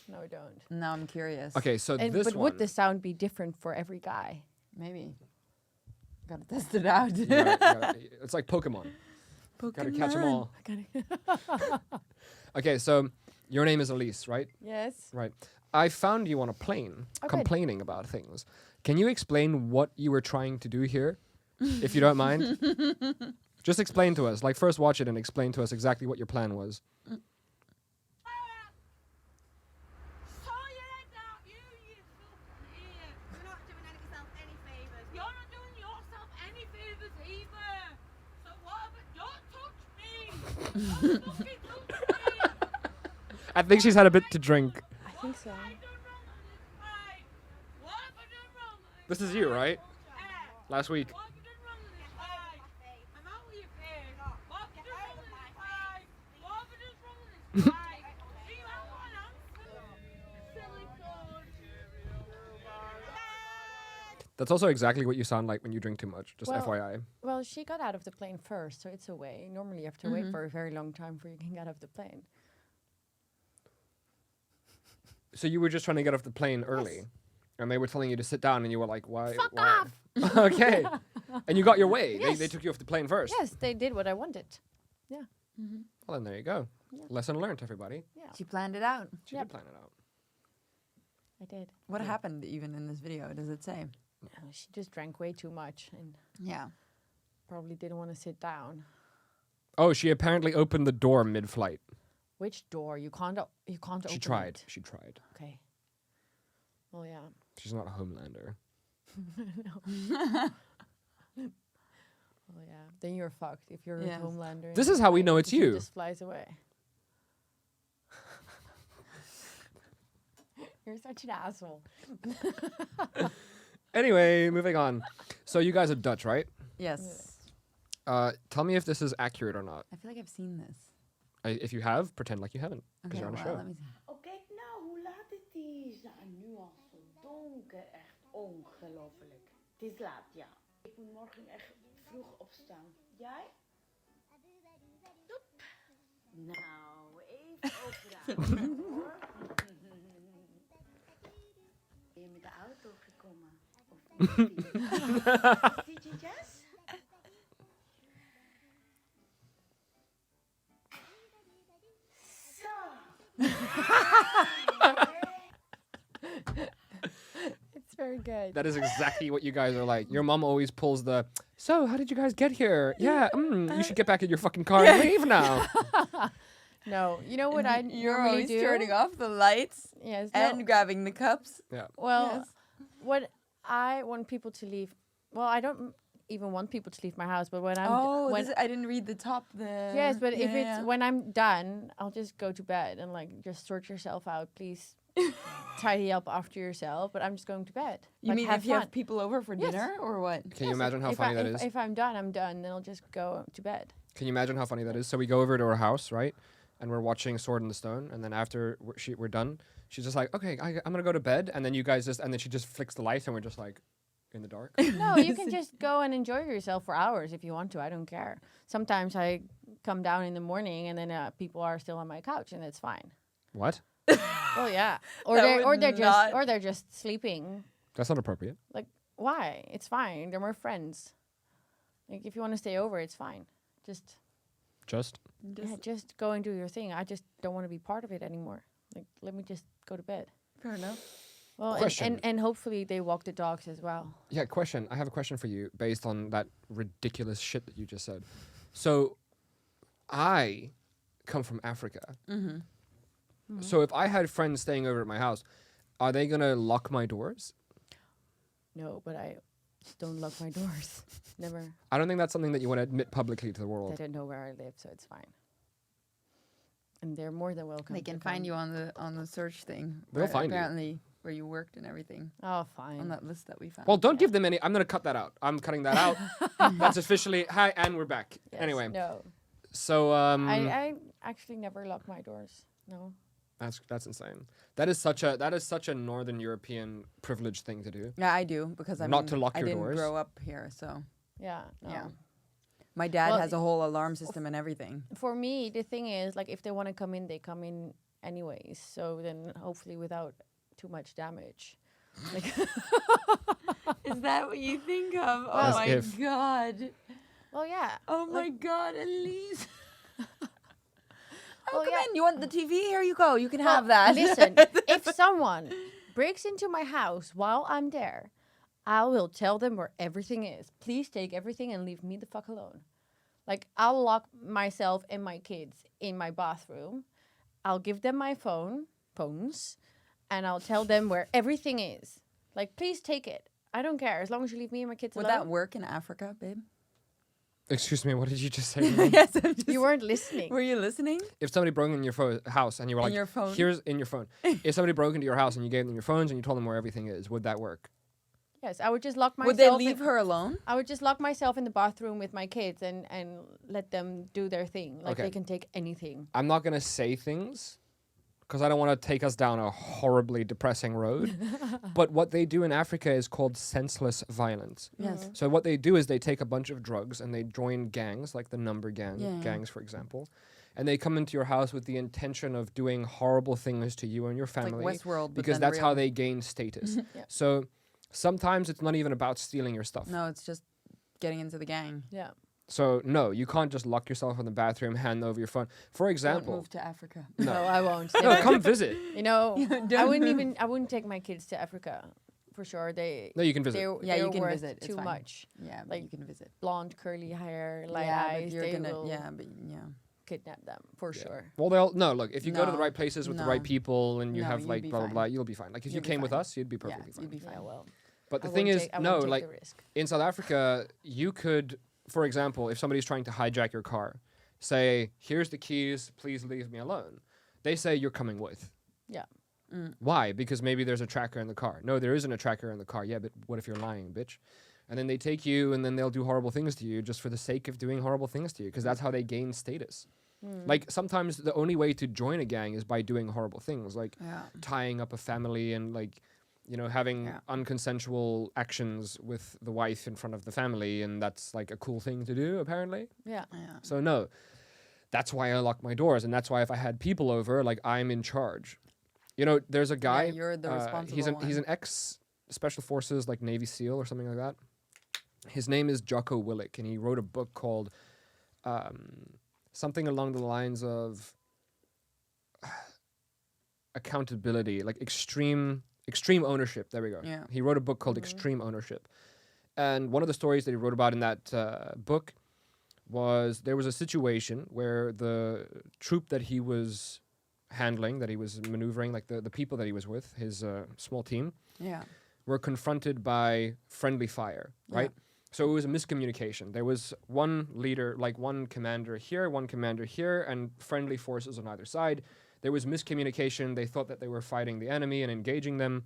No, we don't. Now I'm curious. Okay, so And, this but one. would the sound be different for every guy? Maybe. Gotta test it out. It's like Pokemon. Gotta catch them all. Gotta- Okay, so your name is Elise, right? yes. Right. I found you on a plane Okay. complaining about things. Can you explain what you were trying to do here, if you don't mind? Just explain to us. Like, first watch it and explain to us exactly what your plan was. I think she's had a bit to drink. I think so. This is you, right? Last week. That's also exactly what you sound like when you drink too much, just Well, FYI. Well, she got out of the plane first, so it's a way. Normally, you have to wait for a very long time before you can get out of the plane. So you were just trying to get off the plane early, and they were telling you to sit down, and you were like, why? Fuck why? off! Okay. And you got your way. Yes. They took you off the plane first. Yes, they did what I wanted. Well, then there you go. Yeah. Lesson learned, everybody. Yeah, She planned it out. She Yep. did plan it out. I did. What happened even in this video? Does it say? She just drank way too much and Yeah. probably didn't want to sit down. Oh, she apparently opened the door mid-flight. Which door? You can't. You can't open She tried. it. She tried. Okay. Well, yeah. She's not a Homelander. Well, yeah. Then you're fucked if you're Yes. a Homelander. This and is how we the know plane it's you. Just flies away. You're such an asshole. Anyway, moving on. So you guys are Dutch, right? Yes. Tell me if this is accurate or not. I feel like I've seen this. If you have, pretend like you haven't, because Okay, you're on a well, show. let me see. Oh, kijk nou, hoe laat het is. Nou, nu al zo donker. Echt ongelooflijk. Het is laat, ja. Ik moet morgen echt vroeg opstaan. Jij? Doep. Nou, even opruimen hoor. Ben je met de auto gekomen? Of met de fiets? Zie je Jess? It's very good. That is exactly what you guys are like. Your mom always pulls the, so how did you guys get here? Yeah, you should get back in your fucking car and leave now. No, you know what I You're normally always do? turning off the lights Yes. and no. grabbing the cups. Well, Yes. what I want people to leave. Well, I don't even want people to leave my house, but when I'm when I didn't read the top. The yes, but if yeah, it's when I'm done, I'll just go to bed and like just sort yourself out, please. Tidy up after yourself, but I'm just going to bed. you Like, mean have if you fun. have people over for Yes. dinner or what? Can you Yes, imagine how if funny I, that if, is? If I'm done, I'm done. Then I'll just go to bed. Can you imagine how funny that is? So we go over to her house, right? And we're watching Sword in the Stone. And then after we're done, she's just like, okay, I'm going to go to bed. And then you guys and then she just flicks the lights and we're just like in the dark. No, you can just go and enjoy yourself for hours if you want to. I don't care. Sometimes I come down in the morning and then people are still on my couch and it's fine. What? Well, yeah. Or That they're just sleeping. That's not appropriate. Like, why? It's fine. They're my friends. Like, if you want to stay over, it's fine. Just go and do your thing. I just don't want to be part of it anymore. Like, let me just go to bed. Fair enough. Well, Question. and hopefully they walk the dogs as well. Yeah, question. I have a question for you based on that ridiculous shit that you just said. So, I come from Africa. Mm-hmm. So if I had friends staying over at my house, are they going to lock my doors? No, but I just don't lock my doors. Never. I don't think that's something that you want to admit publicly to the They world. don't know where I live, so it's fine. And they're more than welcome. They to can find come. you on the search thing. They'll find you. apparently where you worked and everything Oh, fine. on that list that we found. Well, don't give them any. I'm going to cut that out. I'm cutting that out. That's officially. Hi, and we're back. Yes, Anyway, No. so I actually never lock my doors. No. that's insane. That is such a Northern European privileged thing to do. Yeah, I do because Not to lock I your didn't doors? grow up here, so Yeah. No. yeah. My dad Well, has a whole alarm system and everything. For me, the thing is, like, if they want to come in, they come in anyways. So then, hopefully, without too much damage. Like, Is that what you think of? As Oh my if. god. Well, yeah. Oh my God, Elise. Well, Come yeah. in. You want the TV? Here you go. You can Well, have that. Listen, if someone breaks into my house while I'm there, I will tell them where everything is. Please take everything and leave me the fuck alone. Like, I'll lock myself and my kids in my bathroom. I'll give them my phones, and I'll tell them where everything is. Like, please take it. I don't care, as long as you leave me and my kids Would alone. that work in Africa, babe? Excuse me, what did you just say? to me? Yes, I'm just. You weren't listening. Were you listening? If somebody broke in your house and you were like, your phone? here's in your phone. If somebody broke into your house and you gave them your phones and you told them where everything is, would that work? Yes, I would just lock myself. Would they leave her alone? I would just lock myself in the bathroom with my kids and let them do their thing. Like, Okay. they can take anything. I'm not going to say things because I don't want to take us down a horribly depressing road. But what they do in Africa is called senseless violence. Yes. So what they do is they take a bunch of drugs and they join gangs, like the number gangs, for example. And they come into your house with the intention of doing horrible things to you and your family. Like Westworld, but because then that's how real. they gain status. Yeah. So sometimes it's not even about stealing your stuff. No, it's just getting into the gang. Yeah. So no, you can't just lock yourself in the bathroom, hand over your phone. For Don't example, move to Africa. No, I won't. no, come visit. You know, don't I wouldn't take my kids to Africa, for sure. No, you can visit. Yeah, you they're can worth visit. It's too fine. much. Yeah, but Like, you can visit. Blonde, curly hair, light yeah, eyes. but you're They gonna. will Yeah, but yeah. kidnap them for sure. Well, they'll no. Look, if you go to the No, right places with the right no. people and you No, have you'd like be blah blah fine. blah, you'll be fine. Like if you You'd be came with fine. us, you'd be Yeah, perfectly you'd be fine. fine. Yeah, well. But the I thing won't is, take- I no, won't take like the risk. in South Africa, you could, for example, if somebody's trying to hijack your car, say, "Here's the keys, please leave me alone." They say you're coming with. Yeah. Why? Because maybe there's a tracker in the car. No, there isn't a tracker in the car. Yeah, but what if you're lying, bitch? And then they take you and then they'll do horrible things to you just for the sake of doing horrible things to you because that's how they gain status. Like sometimes the only way to join a gang is by doing horrible things, like Yeah. tying up a family and like, you know, having Yeah. unconsensual actions with the wife in front of the family, and that's like a cool thing to do apparently. Yeah. Yeah. So no, that's why I lock my doors, and that's why if I had people over, like I'm in charge. You know, there's a guy. you're the responsible he's one. an ex Special Forces, like Navy SEAL or something like that. His name is Jocko Willink, and he wrote a book called something along the lines of accountability, like extreme ownership. There we go. Yeah. He wrote a book called Extreme Ownership, and one of the stories that he wrote about in that book was there was a situation where the troop that he was handling, that he was maneuvering, like the people that he was with, his small team, Yeah. were confronted by friendly fire, right? So it was a miscommunication. There was one leader, like one commander here, and friendly forces on either side. There was miscommunication. They thought that they were fighting the enemy and engaging them,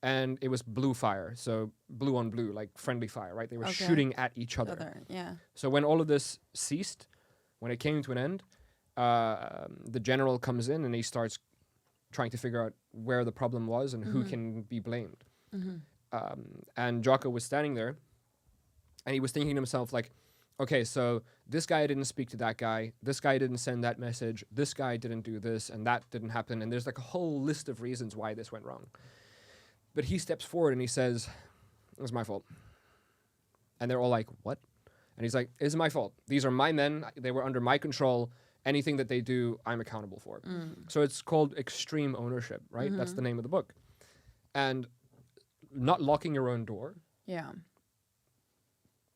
and it was blue fire, so blue on blue, like friendly fire, right? They were Okay. shooting at each other. Yeah. So when all of this ceased, when it came to an end, the general comes in and he starts trying to figure out where the problem was and who can be blamed. And Jocko was standing there, and he was thinking to himself, like, okay, so this guy didn't speak to that guy, this guy didn't send that message, this guy didn't do this, and that didn't happen, and there's like a whole list of reasons why this went wrong. But he steps forward and he says, it was my fault. And they're all like, what? And he's like, it's my fault. These are my men. They were under my control. Anything that they do, I'm accountable for. So it's called extreme ownership, right? That's the name of the book. And not locking your own door, Yeah.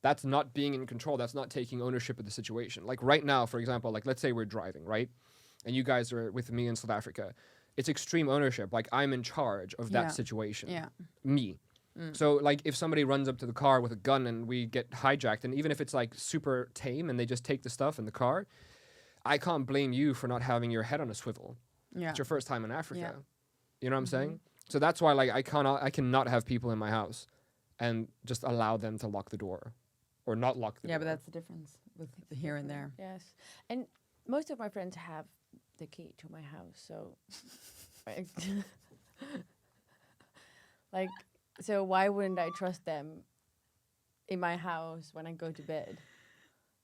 that's not being in control. That's not taking ownership of the situation. Like right now, for example, like let's say we're driving, right? And you guys are with me in South Africa. It's extreme ownership. Like I'm in charge of that Yeah. situation. Yeah. Me. So like if somebody runs up to the car with a gun and we get hijacked, and even if it's like super tame and they just take the stuff in the car, I can't blame you for not having your head on a swivel. Yeah. It's your first time in Africa. Yeah. You know what I'm saying? So that's why like I cannot have people in my house and just allow them to lock the door or not lock the Yeah, door. but that's the difference with the here and there. Yes. And most of my friends have the key to my house, so like, so why wouldn't I trust them in my house when I go to bed?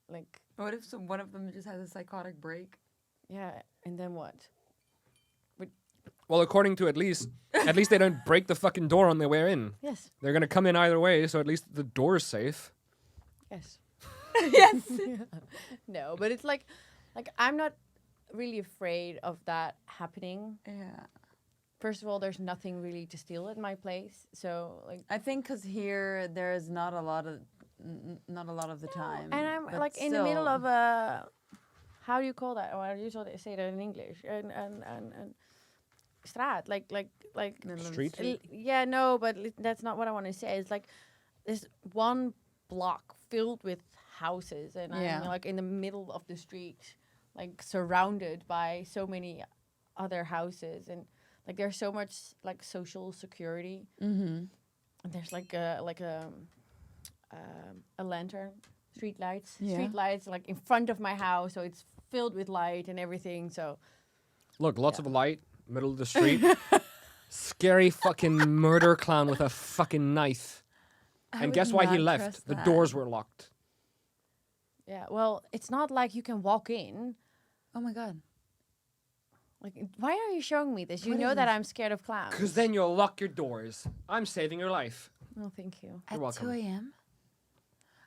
Like, What if one of them just has a psychotic break? yeah, and then what? Well, according to at least they don't break the fucking door on their way in. Yes. They're gonna come in either way, so at least the door's safe. Yes. Yes. No, but it's like I'm not really afraid of that happening. Yeah. First of all, there's nothing really to steal at my place, so like. I think because here there's not a lot of the time. And I'm but like in the middle still. of a, how do you call that? Oh, I usually say that in English. And straat, like Middle of the Street? yeah, no, but that's not what I want to say. It's like this one block filled with houses, and Yeah. I'm like in the middle of the street, like surrounded by so many other houses, and like there's so much like social security. Mm-hmm. And there's like a lantern, street lights, Yeah. like in front of my house, so it's filled with light and everything. So Look, lots of light, middle of the street. Scary fucking murder clown with a fucking knife. And guess why he left? The doors were locked. yeah, well, it's not like you can walk in. Oh my god. Like, why are you showing me this? You What know is that this? I'm scared of clowns. Because then you'll lock your doors. I'm saving your life. No, thank you. At welcome. 2 a.m.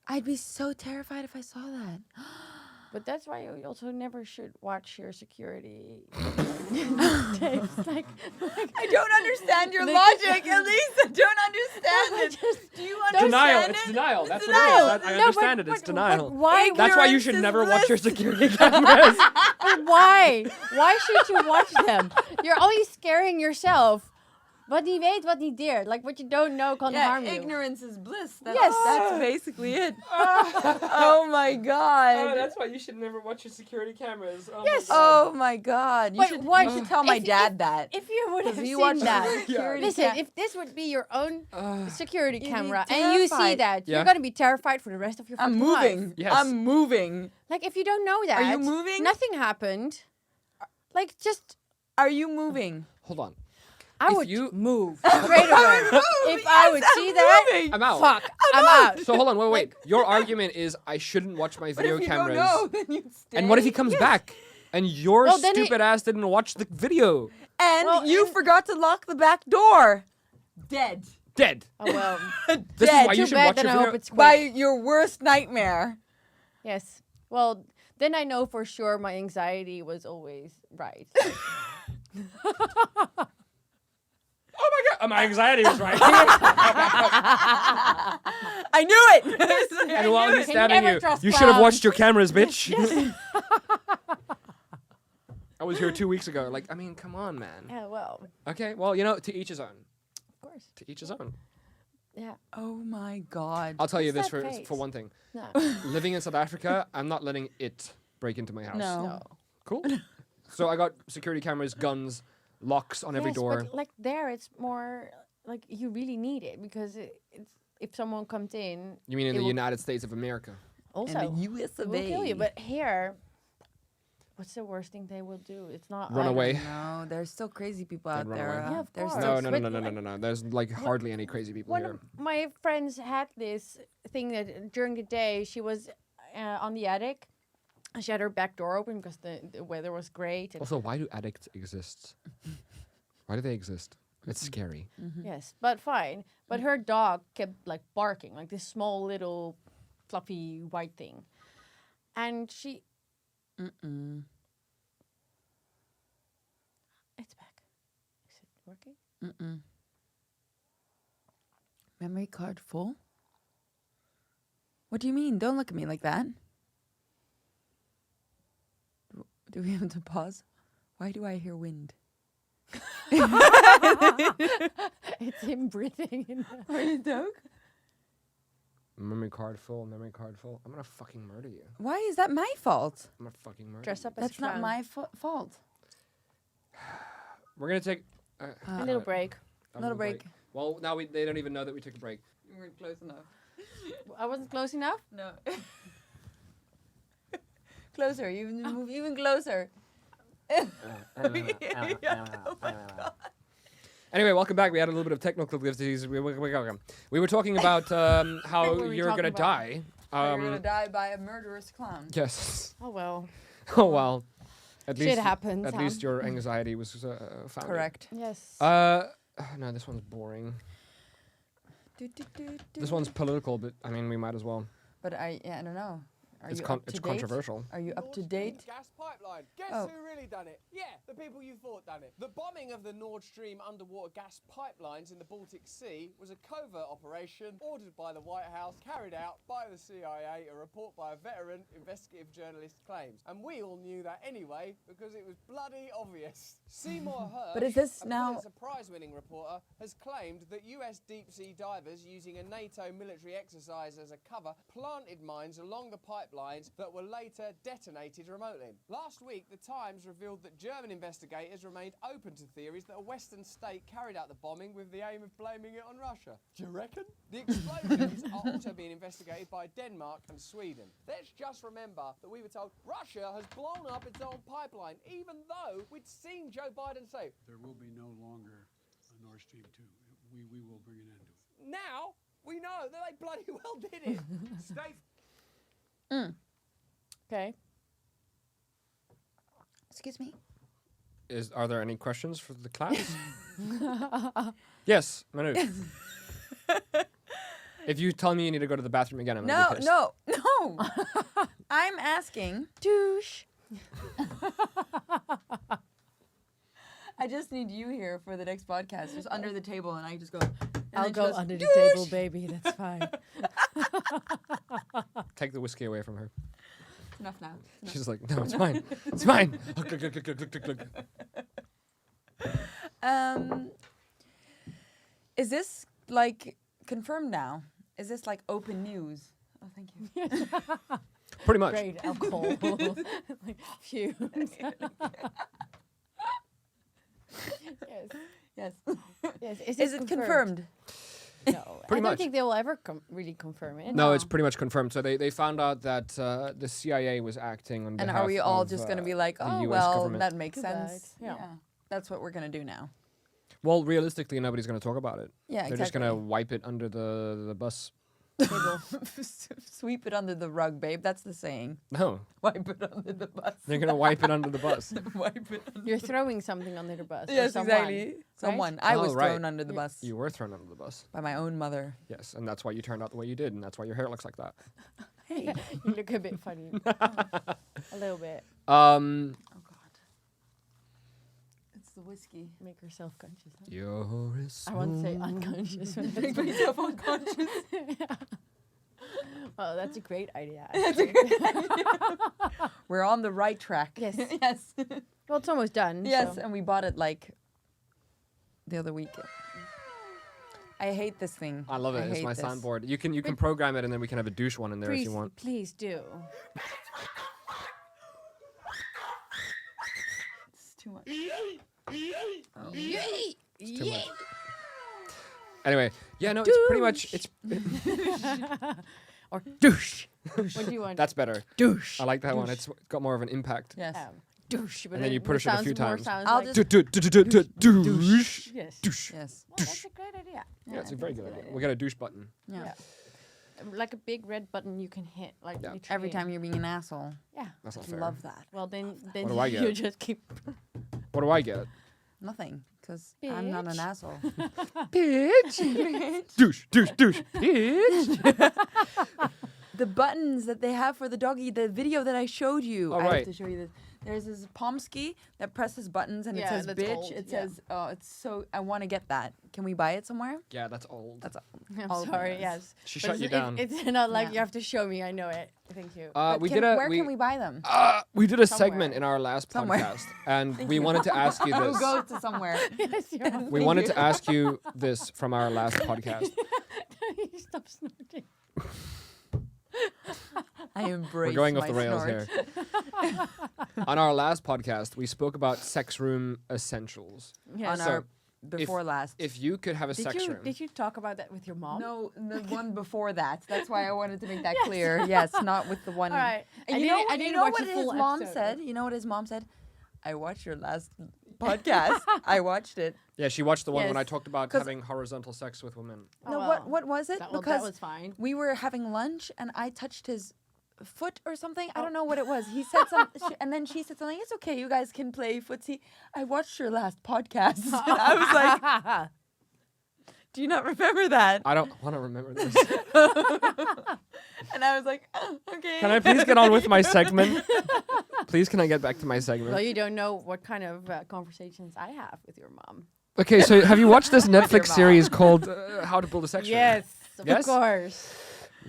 I'd be so terrified if I saw that. But that's why you also never should watch your security tapes. Like, I don't understand your logic, Elise. I don't understand it. Do you understand Denial. it? It's denial. That's denial. what it is. I No, understand it. It's denial. why? That's why you Ignorance should is never watch your bliss. security cameras. But why? Why should you watch them? You're always scaring yourself. Wat niet weet, wat niet deert. Like what you don't know can Yeah, harm you. ignorance is bliss. Yes. That's basically it. Oh my god. that's why you should never watch your security cameras. Yes. Oh my god. You But should, what- you should tell my if- dad that. If you would have Because you seen watch that. security Listen, if this would be your own security You'd be camera and you see terrified. that, Yeah. you're going to be terrified for the rest of your I'm fucking moving. life. Yes. I'm moving. Like, if you don't know that. Are you moving? Nothing happened. Like, just, Are you moving? Hold on. I If would you- move straight away. If I would see that, moving. I'm out. fuck, I'm out. So hold on, wait. Your argument is I shouldn't watch my But video if you cameras. don't know, then you'd stay. And what if he comes back? And your Well, then stupid ass didn't watch the video. And Well, you and- forgot to lock the back door. Dead. Dead. Oh, well. This is Dead. why you Too should bad, watch then your I hope video. it's quick. By your worst nightmare. Yes. Well, then I know for sure my anxiety was always right. Oh my god, my anxiety was right. I knew it. And while he's Can stabbing never you, trust you should have clowns. watched your cameras, bitch. I was here 2 weeks ago. Like, I mean, come on, man. Yeah, well, Okay, well, you know, to each his own. of course. To each his own. Yeah. Oh my god. I'll tell you What's this that for face? one thing. No. Living in South Africa, I'm not letting it break into my house. No. No. Cool. So I got security cameras, guns, locks on every Yes, door. But like there, it's more like you really need it because it's if someone comes in, You mean in it the will United States of America? also In the US it of will kill you. A. But here, what's the worst thing they will do? It's not Run like- away. No, there's still crazy people They'd out run there. away. Yeah, of There's course. still No. But There's like hardly any crazy people One here. of my friends had this thing that during the day she was on the attic. And she had her back door open because the weather was great. And Also, why do addicts exist? Why do they exist? It's scary. yes, but fine. But her dog kept like barking, like this small little fluffy white thing. And she, Mm-mm. it's back. Is it working? Mm-mm. Memory card full? What do you mean? Don't look at me like that. Do we have to pause? Why do I hear wind? It's him breathing in the... Are you dog? Memory card full, memory card full. I'm gonna fucking murder you. Why is that my fault? I'm gonna fucking murder Dress you. up as That's a not clown. my fault. We're gonna take A little break. a Little break. Well, now they don't even know that we took a break. You weren't close enough. I wasn't close enough? No. Closer. You move even closer. Anyway, welcome back. We had a little bit of technical difficulties. We were talking about how What were we you're gonna talking about? die. You're gonna die by a murderous clown. Yes. Oh, well. Oh well. At Shit least happens, At huh? least your anxiety was founded. Correct. Yes. No, this one's boring. This one's political, but I mean, we might as well. But I don't know. Are It's you up to it's date? controversial. Are you up to Nord Stream date? gas pipeline. Guess Oh. who really done it? Yeah, the people you thought done it. The bombing of the Nord Stream underwater gas pipelines in the Baltic Sea was a covert operation ordered by the White House, carried out by the CIA, a report by a veteran investigative journalist claims. And we all knew that anyway because it was bloody obvious. Seymour Hersh, But is this a now- Pulitzer Prize-winning reporter, has claimed that US deep-sea divers using a NATO military exercise as a cover planted mines along the pipelines that were later detonated remotely. Last week, the Times revealed that German investigators remained open to theories that a Western state carried out the bombing with the aim of blaming it on Russia. Do you reckon? The explosions are also being investigated by Denmark and Sweden. Let's just remember that we were told Russia has blown up its own pipeline, even though we'd seen Joe Biden say, There will be no longer a Nord Stream 2. We will bring an end to it. now we know that they bloody well did it. Stay Okay. Excuse me. Are there any questions for the class? Yes, Manu. If you tell me you need to go to the bathroom again, I'm gonna No, be pissed. no. I'm asking. Douche. I just need you here for the next podcast, just under the table, and I just go. and I'll then she go goes, under the "Douche!" table, baby. That's fine. Take the whiskey away from her. Enough now. She's like, no, it's fine. It's fine. Is this like confirmed now? Is this like open news? Oh, thank you. Pretty much. Great alcohol. Like fumes. Yes. Yes. Is it confirmed? No. I Pretty don't much. think they will ever really confirm it. No, it's pretty much confirmed. So they found out that the CIA was acting on And behalf are we all of, just going to be like, the oh, US well, government. that makes Too sense? bad. Yeah. That's what we're going to do now. Well, realistically, nobody's going to talk about it. Yeah, They're just going to exactly. wipe it under the bus. Sweep it under the rug, babe. That's the saying. No, Wipe it under the bus. they're going to wipe it under the bus. Wipe it under You're throwing something under the bus. or Yes, someone, exactly. right? Someone. I Oh, was right. thrown under the bus You were thrown under the bus. by my own mother. Yes, and that's why you turned out the way you did, and that's why your hair looks like that. Hey. You look a bit funny. A little bit. Oh, God. It's the whiskey. Make yourself conscious. Huh? You're I want to say unconscious. but that's Make myself unconscious. Oh, that's a great idea. We're on the right track. Yes. Yes. Well, it's almost done. Yes, so. and we bought it like the other week. I hate this thing. I love it. It's hate my this. soundboard. You can program it, and then we can have a douche one in there if you want. Please do. It's too much. It's too much. Anyway, yeah, no, it's pretty much it's. Or douche. What do you want? That's better. douche. I like that one. It's got more of an impact. Yes. Douche. But And then you push it a few times. I'll Like, just- Douche. yes. Douche. Yes. Well, that's a great idea. Yeah, it's a very good idea. We got a douche button. Yeah. Yeah. Like a big red button you can hit. Like Yeah. literally. Every time you're being an asshole. Yeah. That's not fair. Love that. Well, then What do I you get? just keep. What do I get? Nothing. Because I'm not an Bitch. asshole. Bitch. Douche. Douche. Douche. Bitch. The buttons that they have for the doggy, the video that I showed you. Oh, I right. have to show you this. There's this Pomsky that presses buttons and it Yeah, says that's bitch. old, It yeah. says, oh, it's so, I want to get that. Can we buy it somewhere? Yeah, that's old. That's I'm all of sorry. those. Yes. She But shut you it's- down. It's not like Yeah. you have to show me. I know it. Thank you. But We can- did a where we, can we buy them? we did a Somewhere. segment in our last Somewhere. podcast, and we wanted to ask you We'll this. go to somewhere. Yes, you're welcome. We wanted to ask you this from our last podcast. Stop snorting. I embrace We're going off my the rails snort. here. On our last podcast, we spoke about sex room essentials. On So, our before last. If you could have a sex room, Did you talk about that with your mom? No, the one before that. That's why I wanted to make that clear. Yes, not with the one. All right. And I you know didn't- what, I didn't you know watch what the his full mom episode. said? You know what his mom said? I watched your last podcast. I watched it. yeah, she watched the one when I Yes. talked about 'Cause- having horizontal sex with women. Oh, No, well. what was it? That Because was fine. we were having lunch and I touched his foot or something. I don't know what it was. He said something, and then she said something. It's okay, you guys can play footsie. I watched your last podcast. And I was like, Do you not remember that? I don't want to remember this. And I was like, oh, okay. Can I please get on with my segment? Please, can I get back to my segment? Well, you don't know what kind of conversations I have with your mom. Okay, so have you watched this Netflix mom. series called How to Build a Sex Room? Of Yes? course.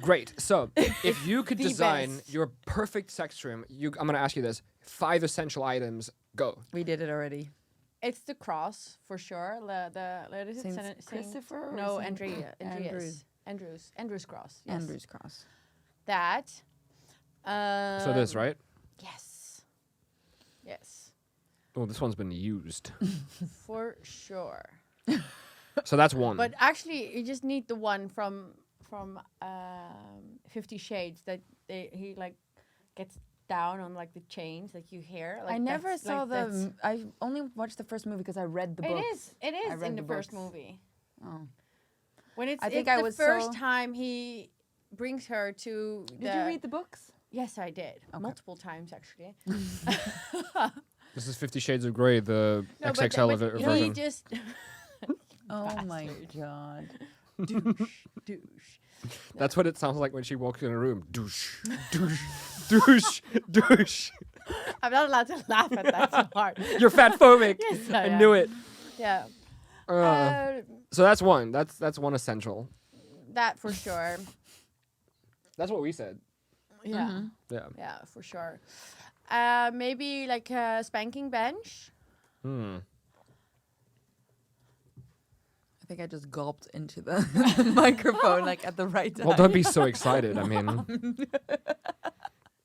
Great. So, if you could The design best. your perfect sex room, I'm going to ask you this. 5 essential items. Go. We did it already. It's the cross for sure. What is it? Saint Christopher or No, Saint Andrew's cross. Yes. Andrew's cross. That. So this, right? Yes. Yes. Oh, this one's been used. For sure. So that's one. But actually, you just need the one from 50 Shades that he like gets down on like the chains like you hear. Like I never that's, saw like, that's- the. I only watched the first movie because I read the books. It I is read in the the first books. movie. Oh. When it's, I think it's I the was first so- time he brings her to. Did you read the books? Yes, I did. Okay. Multiple times actually. This is 50 Shades of Grey, the No, XXL but he version. just Oh my Bastard. god. douche. That's what it sounds like when she walks in a room. Douche, douche, douche, douche. I'm not allowed to laugh at that so hard. You're fat phobic. Yes, I am. knew it. Yeah. So that's one. That's one essential. That for sure. That's what we said. Yeah. Yeah. Yeah, for sure. Maybe like a spanking bench. Hmm. I think I just gulped into the microphone like at the right time. Well, don't be so excited. I mean,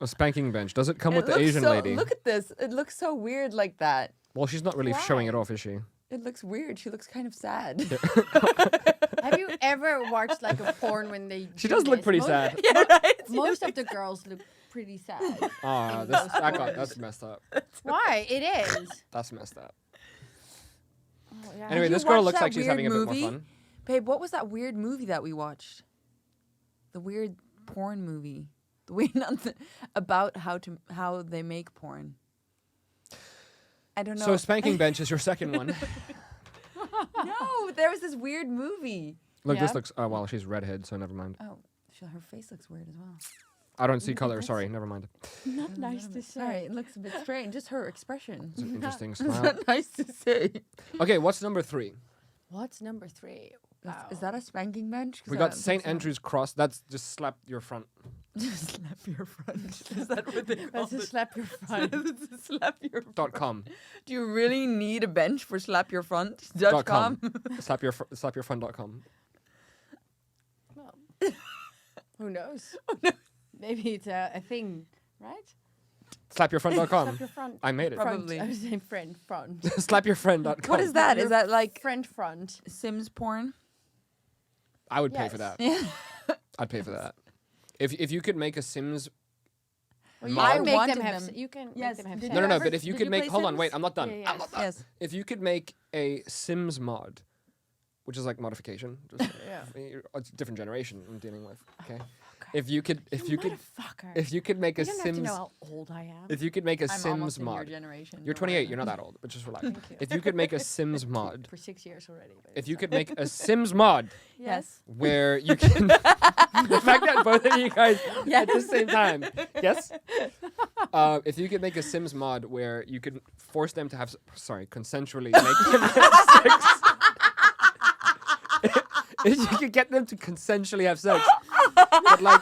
a spanking bench. Does it come with the looks Asian so, lady? Look at this. It looks so weird like that. Well, she's not really showing it off, is she? It looks weird. She looks kind of sad. Have you ever watched like a porn when they? She do does look this? pretty Most- sad. Yeah, right. Most of the girls look pretty sad. Ah, that's messed up. Why? It is. That's messed up. Oh, yeah. Anyway, you this girl watch looks that like she's weird having a bit movie? more fun. Babe, what was that weird movie that we watched? The weird porn movie. The weird about how they make porn. I don't know. So spanking bench is your second one. No, there was this weird movie. Look, this Yeah. looks. Oh well, she's redhead, so never mind. Oh, her face looks weird as well. I don't see color. Sorry, never mind. Not nice to Sorry, say. it looks a bit strange. Just her expression. It's an interesting It's smile. not nice to say. Okay, what's number 3? What's number 3? Wow. Is that a spanking bench? 'Cause We I got don't think St. so. Andrew's Cross. That's just slap your front. Just slap your front. Is that what they call That's a it? slap your front. Slap your front. .com. Do you really need a bench for slap your front? .com. Slapyourfront.com. Well, who knows? Maybe it's a thing, right? Slapyourfront.com. Slap your front. I made it. Probably. I was saying friend front. Slapyourfriend.com. What is that? Is that like Friend front. Sims porn? I would pay for Yes. that. Yeah. I'd pay for that. If you could make a Sims. Well, you Mod. can make them wanted have. them. You can Yes, make them have did sex. No, no, no. ever- But if you did could you make. play Hold on, Sims? wait. I'm not done. Yeah, I'm not done. Yes. If you could make a Sims mod, which is like modification, just Yeah. it's a different generation I'm dealing with. Okay. If you could Motherfucker. if you could make a you don't have to Sims know how old I am. if you could make a I'm Sims almost in your mod. generation. You're don't 28. worry. You're not that old, but just relax. Thank you. If you could make a Sims mod, For 6 years already. But if it's you fine. could make a Sims mod Yes. where you can the fact that both of you guys at the same time, yes. If you could make a Sims mod where you could force them to have consensually make them have sex. If you could get them to consensually have sex, but like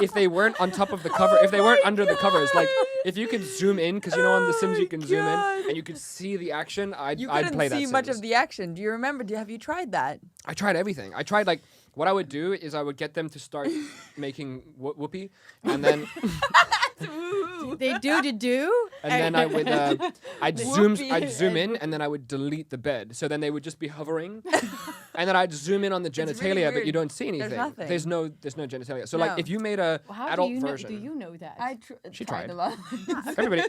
if they weren't on top of the cover, if they weren't under the covers, like if you could zoom in, because you know on The Sims you can zoom in and you could see the action, I'd You play couldn't that. see much Sims. of the action. Do you remember? Have you tried that? I tried everything. I tried like what I would do is I would get them to start making whoopee, and then They do to do. and then I would I'd zoom Whoopee in and then I would delete the bed. So then they would just be hovering, and then I'd zoom in on the genitalia, really but you weird. don't see anything. nothing. There's no genitalia. So like No. if you made a How adult do you know? version, Do you know that? She tried tried. a lot.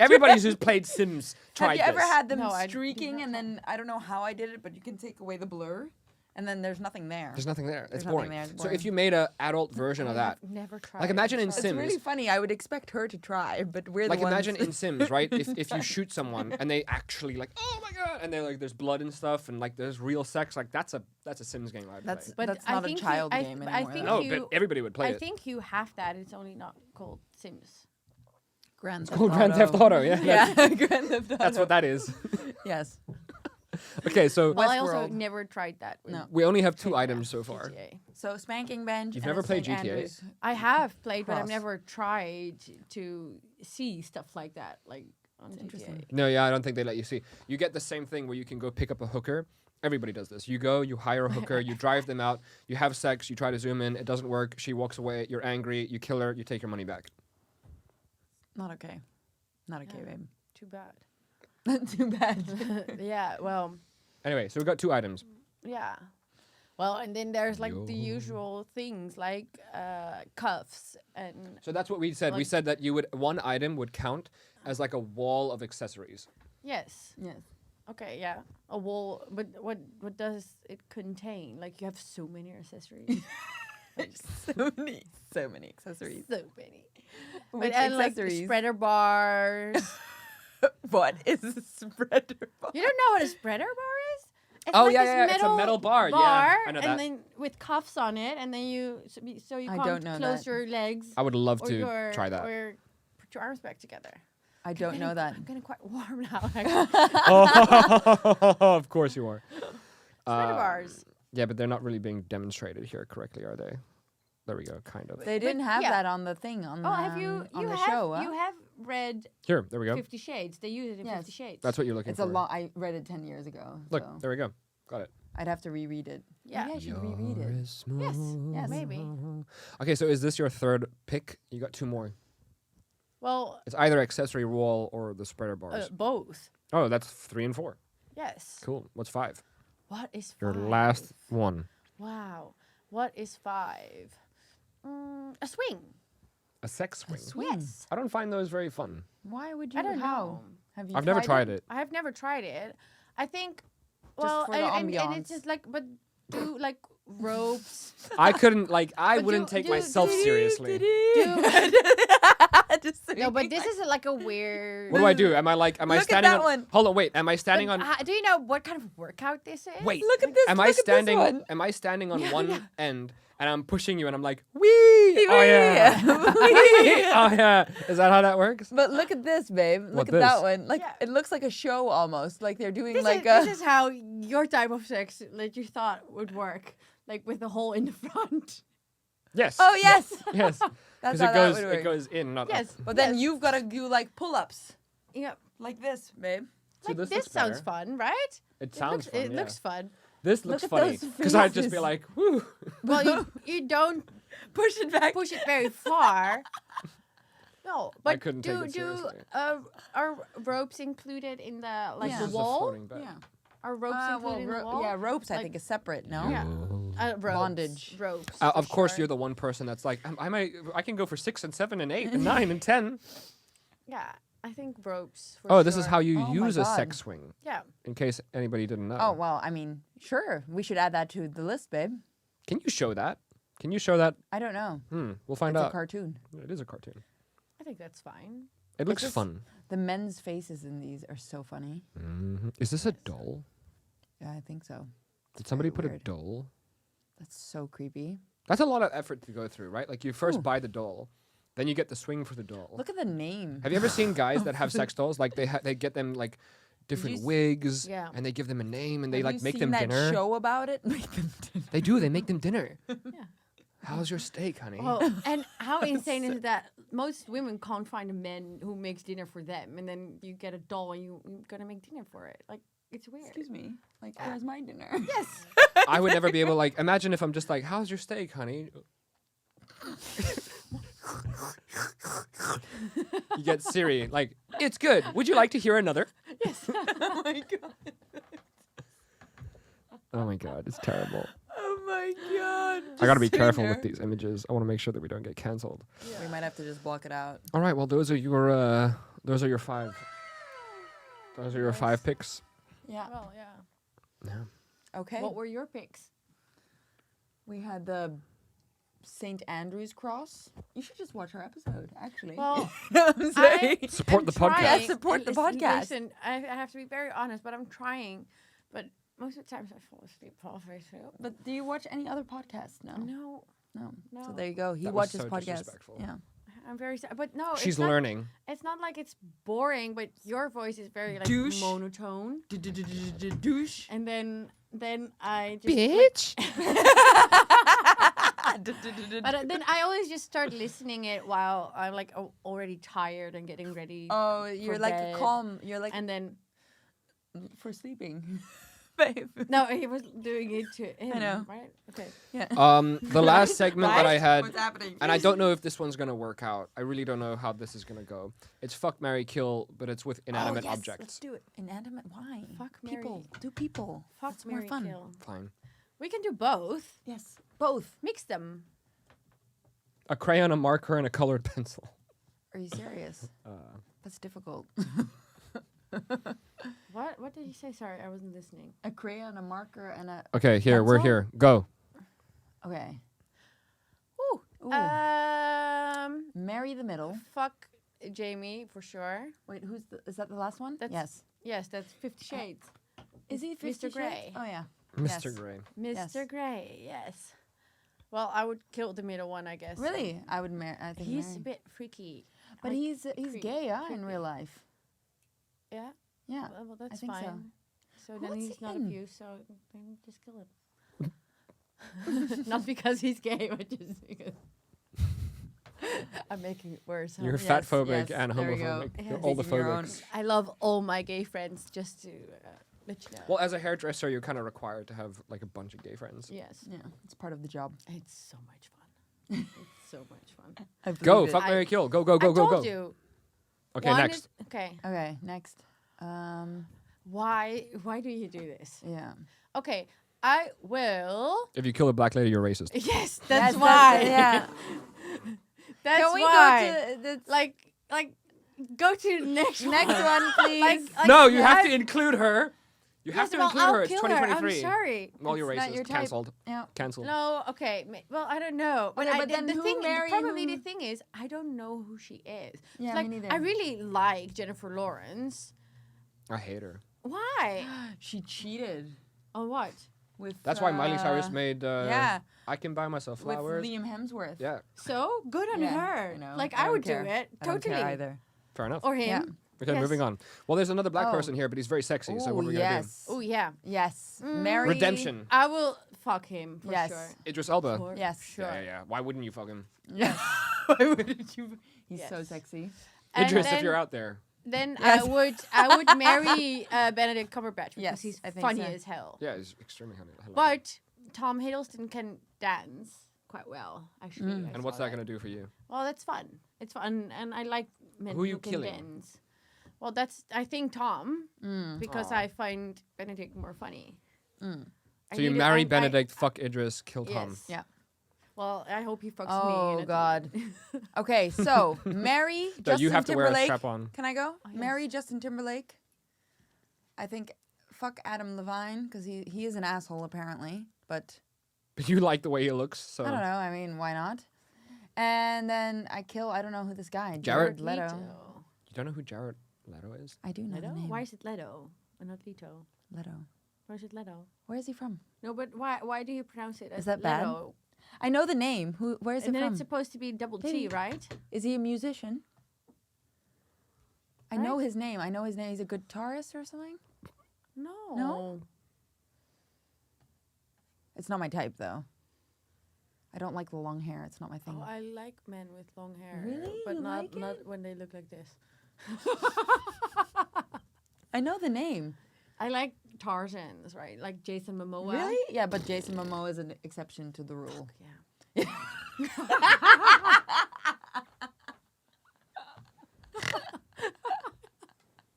everybody who's played Sims tried Have you ever this. had them No, I do streaking not and then I don't know how I did it, but you can take away the blur, And then there's nothing there. There's nothing there. There's It's nothing boring. there, it's So boring. if you made a adult version of that, I've never tried. like imagine in so- It's Sims, really funny. I would expect her to try, but we're like the ones. imagine in Sims, right? If you shoot someone and they actually like, oh my god, and they're like, there's blood and stuff, and like there's real sex, like that's a Sims game I'd That's play. But that's I not a think child I game I anymore. think No, you- but everybody would play I it. think you have that. It's only not called Sims. Grand Called Grand Theft Auto, yeah. Yeah, Grand Theft Auto. That's what that is. Yes. Okay, so Well, I also Westworld. never tried that. with No. we only have 2 GTA. items so far. GTA. So spanking bench. You've and never a played St. GTA? Andrews. I have played, but I've Cross. never tried to see stuff like that, like on GTA. interesting. No, yeah, I don't think they let you see. You get the same thing where you can go pick up a hooker. Everybody does this. You go, you hire a hooker, you drive them out, you have sex, you try to zoom in, it doesn't work, she walks away, you're angry, you kill her, you take your money back. Not okay. Not okay, babe. Too bad. Too bad. Yeah. Well. Anyway, so we've got 2 items. Yeah. Well, and then there's like the Yo. usual things like cuffs and So that's what we said. We Like- said that you would 1 item would count as like a wall of accessories. yes. Yes. Okay, yeah. A wall, but what does it contain? Like you have so many accessories. So many accessories. So many. Which and like accessories? spreader bars. What is a spreader bar? You don't know what a spreader bar is? It's Oh, like yeah, this yeah, it's a metal bar. Yeah, I know and that. then with cuffs on it, and then you so you I can't don't know close that. your legs I would love or to your try that. or put your arms back together. I don't know that. I'm getting quite warm now. Oh, of course you are. Spreader bars. Yeah, but they're not really being demonstrated here correctly, are they? There we go, kind of. They didn't have yeah. that on the thing on Oh, have you? on You the have show. you have read Here, there we go. 50 Shades. They use it in Yes. 50 Shades. That's what you're looking It's for. a long. I read it 10 years ago. Look, so there we go. Got it. I'd have to reread it. Yeah. Maybe I should reread it. Yes, maybe. Okay, so is this your 3rd pick? You got 2 more. Well, It's either accessory wall or the spreader bars. both. Oh, that's 3 and 4. Yes. Cool. What's 5? What is Your 5? last one. Wow. What is 5? A swing. A sex swing. Swing. Yes. I don't find those very fun. Why would you? I don't how? know. Have you? I've never tried it. I have never tried it. I think. Just Well, for the and it's ambiance. just like, but do like ropes. I couldn't, like, I But wouldn't do- take do- myself do- seriously. Just No, but this is like a weird. What do I do? Am I like, am I Look at standing that on? one. Hold on, wait. Am I But, standing on? do you know what kind of workout this is? Wait. Look at this. Am look I at this standing? one. Am I standing on one yeah. end and I'm pushing you and I'm like, wee! Oh yeah. Oh yeah. Is that how that works? But look at this, babe. Look What at that this? one. Like Yeah. it looks like a show almost. Like they're doing This, like is, a. this is how your type of sex that you thought would work, like with the hole in the front. Yes. Oh yes. Yes. That's Because how it that goes, would work. it goes in, not Yes. up. But then yes. you've got to do like pull-ups Yeah. like this, babe. So Like this this looks sounds better. fun, right? It sounds fun. It yeah. looks fun. This Look looks at funny those because I'd just be faces. like, whoo. Well, you don't Push it back. push it very far. No, but couldn't take it seriously. are ropes included in the like Yeah. the This is a wall? floating bed. Yeah. Are ropes included in the wall? Yeah, ropes I Like- think is separate. No. Yeah. Ropes, Bondage. ropes. Of for course, sure. you're the one person that's like, I can go for 6 and 7 and 8 and 9 and 10. Yeah, I think ropes. For Oh, this is sure. how you Oh my use a God. sex swing. Yeah. In case anybody didn't know. Oh well, I mean, sure. We should add that to the list, babe. Can you show that? Can you show that? I don't know. We'll find It's a out. cartoon. It is a cartoon. I think that's fine. It looks just- fun. The men's faces in these are so funny. Is this a doll? Yeah, I think so. Did somebody very put a weird. doll? That's so creepy. That's a lot of effort to go through, right? Like you first buy the doll, then you get the swing for the doll. Look at the name. Have you ever seen guys that have sex dolls? Like they get them like different you s- wigs, Yeah. and they give them a name, and they Have like you make seen them that dinner. show about it? Make them dinner. They do. They make them dinner. Yeah. How's your steak, honey? Well, and how insane is that? Most women can't find a man who makes dinner for them, and then you get a doll and you're gonna make dinner for it. Like it's weird. Excuse me. Like, where's my dinner? Yes. I would never be able to like imagine if I'm just like, how's your steak, honey? You get Siri like, it's good. Would you like to hear another? Yes. Oh my god. Oh my god, it's terrible. Oh my god. I gotta be Just careful sitting with there. these images. I want to make sure that we don't get canceled. We might have to just block it out. All right, well those are your 5. Those are your 5 picks. Yeah. Well, yeah. Yeah. Okay. What were your picks? We had the St. Andrew's cross. You should just watch our episode, actually. Well, I'm sorry. Support the podcast. Yeah, support the podcast. Listen, I have to be very honest, but I'm trying. But most of the times I fall asleep halfway through. But do you watch any other podcasts? No. No, So no. there you go. He That was watches so podcasts. disrespectful. Yeah. I'm very sad. But no, She's it's not, learning. It's not like it's boring, but your voice is very like Douche. monotone. Douche. And then I just Bitch. But then I always just start listening it while I'm like already tired and getting ready. Oh, you're for like bed. calm. You're like And then for sleeping, babe. no, he was doing it to him. know. Right? Okay. Yeah. The last segment that I had, What's happening? and I don't know if this one's gonna work out. I really don't know how this is gonna go. It's fuck, marry, kill, but it's with inanimate Let's objects. do it. Inanimate. Why? Fuck, people. marry. Do people. Fuck, That's more marry, fun. kill. Fine. We can do both. Yes. Both. Mix them. A crayon, a marker, and a colored pencil. Are you serious? That's difficult. What did you say? Sorry, I wasn't listening. A crayon, a marker, and a. Okay, here we're Pencil? here. Go. Okay. Ooh. Ooh. Marry the middle. Fuck Jamie for sure. Wait, is that the last one? That's- Yes. Yes, that's 50 Shades. Is he 50 Mr. Grey. Oh yeah. Mr. Yes. Gray. Mr. Yes. Grey, yes. Well, I would kill the middle one, I guess. Really? I would marry. I think. He's marry. a bit freaky. But like, he's creep- gay, yeah, in creepy. real life. Yeah. Yeah. Well, that's think so. fine. So Who then lets he's he not in? abused. So then just kill him. Not because he's gay, but just because I'm making it worse. huh? You're Yes, fat phobic yes, and there we go. homophobic. You're Yes. all the Making your own- phobics. I love all my gay friends. Just to let you know. Well, as a hairdresser, you're kind of required to have like a bunch of gay friends. Yes, Yeah, it's part of the job. it's so much fun. It's so much fun. I Go, believe it. fuck, marry, kill. Go, go, go, I go, told go. you. Okay, One next. is- okay. Okay, next. Why do you do this? Yeah. Okay, I will. If you kill a black lady, you're racist. Yes, that's Yes, why. yeah. That's Can we why. go to the like go to the next next one, please? Like, No, you have I- to include her. You have Yes, to well, include I'll her. It's kill 2023. I'm sorry. Well, you're It's not racist. your type. Cancelled. Yeah. Cancelled. No, okay. Well, I don't know. But, Okay, but then the who thing, marry probably who? the thing is, I don't know who she is. Yeah, like, me neither. I really like Jennifer Lawrence. I hate her. Why? She cheated On what? with. That's why Miley Cyrus made yeah, I Can Buy Myself with Flowers. Liam Hemsworth. Yeah, So good on Yeah, her. I know. Like I I don't would care. do it I don't totally. care either. fair enough. Or him. Yeah. Okay, yes. moving on. Well, there's another black Oh. person here, but he's very sexy. So what are we gonna yes. Oh yeah. Yes. Mm. Marry. Redemption. I will fuck him for Yes. sure. do? Idris Elba. For Yes. Sure. Yeah, yeah, yeah. Why wouldn't you fuck him? Yes. Why wouldn't you? He's so Yes. sexy. And Idris, then, if you're out there. then Yes. I would marry Benedict Cumberbatch because Yes, he's I think funny so. as hell. Yeah, he's extremely funny. I love him. But Tom Hiddleston can dance quite well, actually. I And what's saw that gonna do for you? Well, that's fun. It's fun, and I like men Who you can killing? dance. Well, that's I think Tom because Aw. I find Benedict more funny. I So you really- marry I- Benedict, fuck Idris, kill Tom. Yes. Yeah. Well, I hope he fucks me. Oh in God. Okay, so marry So Justin you have to wear a Timberlake. strap on. Can I go? Oh, yes. Marry Justin Timberlake. I think fuck Adam Levine because he is an asshole apparently, but But you like the way he looks, so I don't know. I mean, why not? And then I don't know who this guy, Jared Leto. Leto. you don't know who Jared Leto is? I do know Leto? the name. Why is it Leto and not Leto? Leto. Why is it Leto? Where is he from? No, but why do you pronounce it as that bad? Leto? I know the name. Where is And it then from? it's supposed to be double T, Maybe. right? Is he a musician? I know Right? his name. I know his name. He's a guitarist or something. No. No? It's not my type though. I don't like the long hair. It's not my thing. Oh, I like men with long hair. Really? But You not like not it? when they look like this. I know the name. I like Tarzans, right? Like Jason Momoa. Really? Yeah, but Jason Momoa is an exception to the rule. Yeah.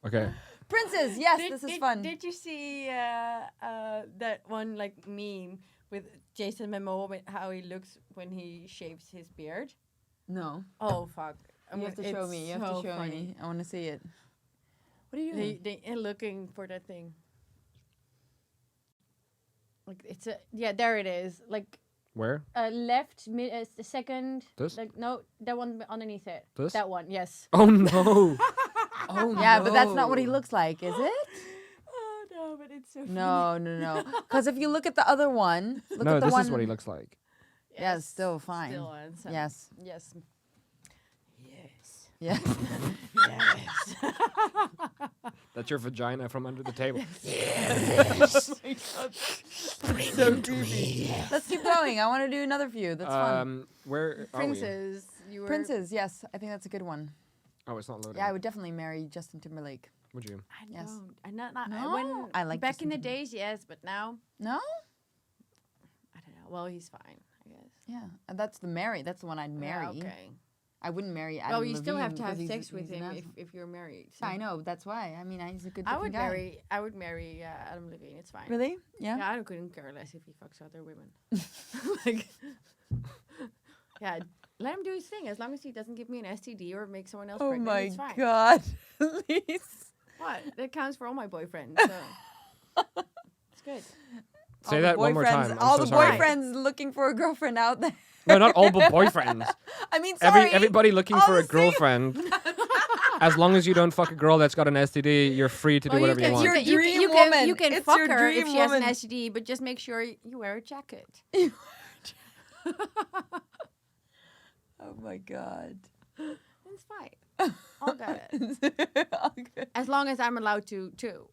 Okay. Princes, yes, this is fun. Did you see that one like meme with Jason Momoa with how he looks when he shaves his beard? No. Oh fuck! You have to show It's me. You have to so show funny. me. I want to see it. What are you doing? They are looking for that thing. Like it's a there it is. Like Where? Left, the second. This? Like, no, that one underneath it. This? That one, yes. Oh no! Oh yeah, but that's not what he looks like, is it? Oh no, but it's so No. Because if you look at the other one, look No, at the this one. is what he looks like. Yes, still fine. Still handsome. Yes. Yes. Yes. Yeah. Yes. That's your vagina from under the table. So creepy. Let's keep going. I want to do another few. That's fun. Where are we? Princes. You were. Princes, yes. I think that's a good one. Oh, it's not loading. Yeah, I would definitely marry Justin Timberlake. Would you? I Yes. don't. I not. No? When I like back Justin in the days, yes, but now No? I don't know. Well, he's fine, I guess. Yeah. And that's the marry. That's the one I'd marry. Yeah, okay. I wouldn't marry Adam Well, you still have Levine to have because sex with he's an him asshole. if you're married. Yeah, I know. That's why. I mean, he's a good I looking would guy. marry. I would marry Adam Levine. It's fine. Really? Yeah? Yeah, I couldn't care less if he fucks other women. Like, yeah, let him do his thing. As long as he doesn't give me an STD or make someone else Oh pregnant, my it's fine. god. Please. What? That counts for all my boyfriends. So. It's good. Say All that the one more time. boyfriends- I'm all so the sorry. boyfriends looking for a girlfriend out there. No, not all but boyfriends. I mean, sorry. Everybody looking all for the a girlfriend. As long as you don't fuck a girl that's got an STD, you're free to do whatever you want. Your You can, dream you can, woman. you can It's fuck your her if dream she has an woman. STD, but just make sure you wear a jacket. Oh my god. It's fine. I'll get it. Okay. As long as I'm allowed to, too.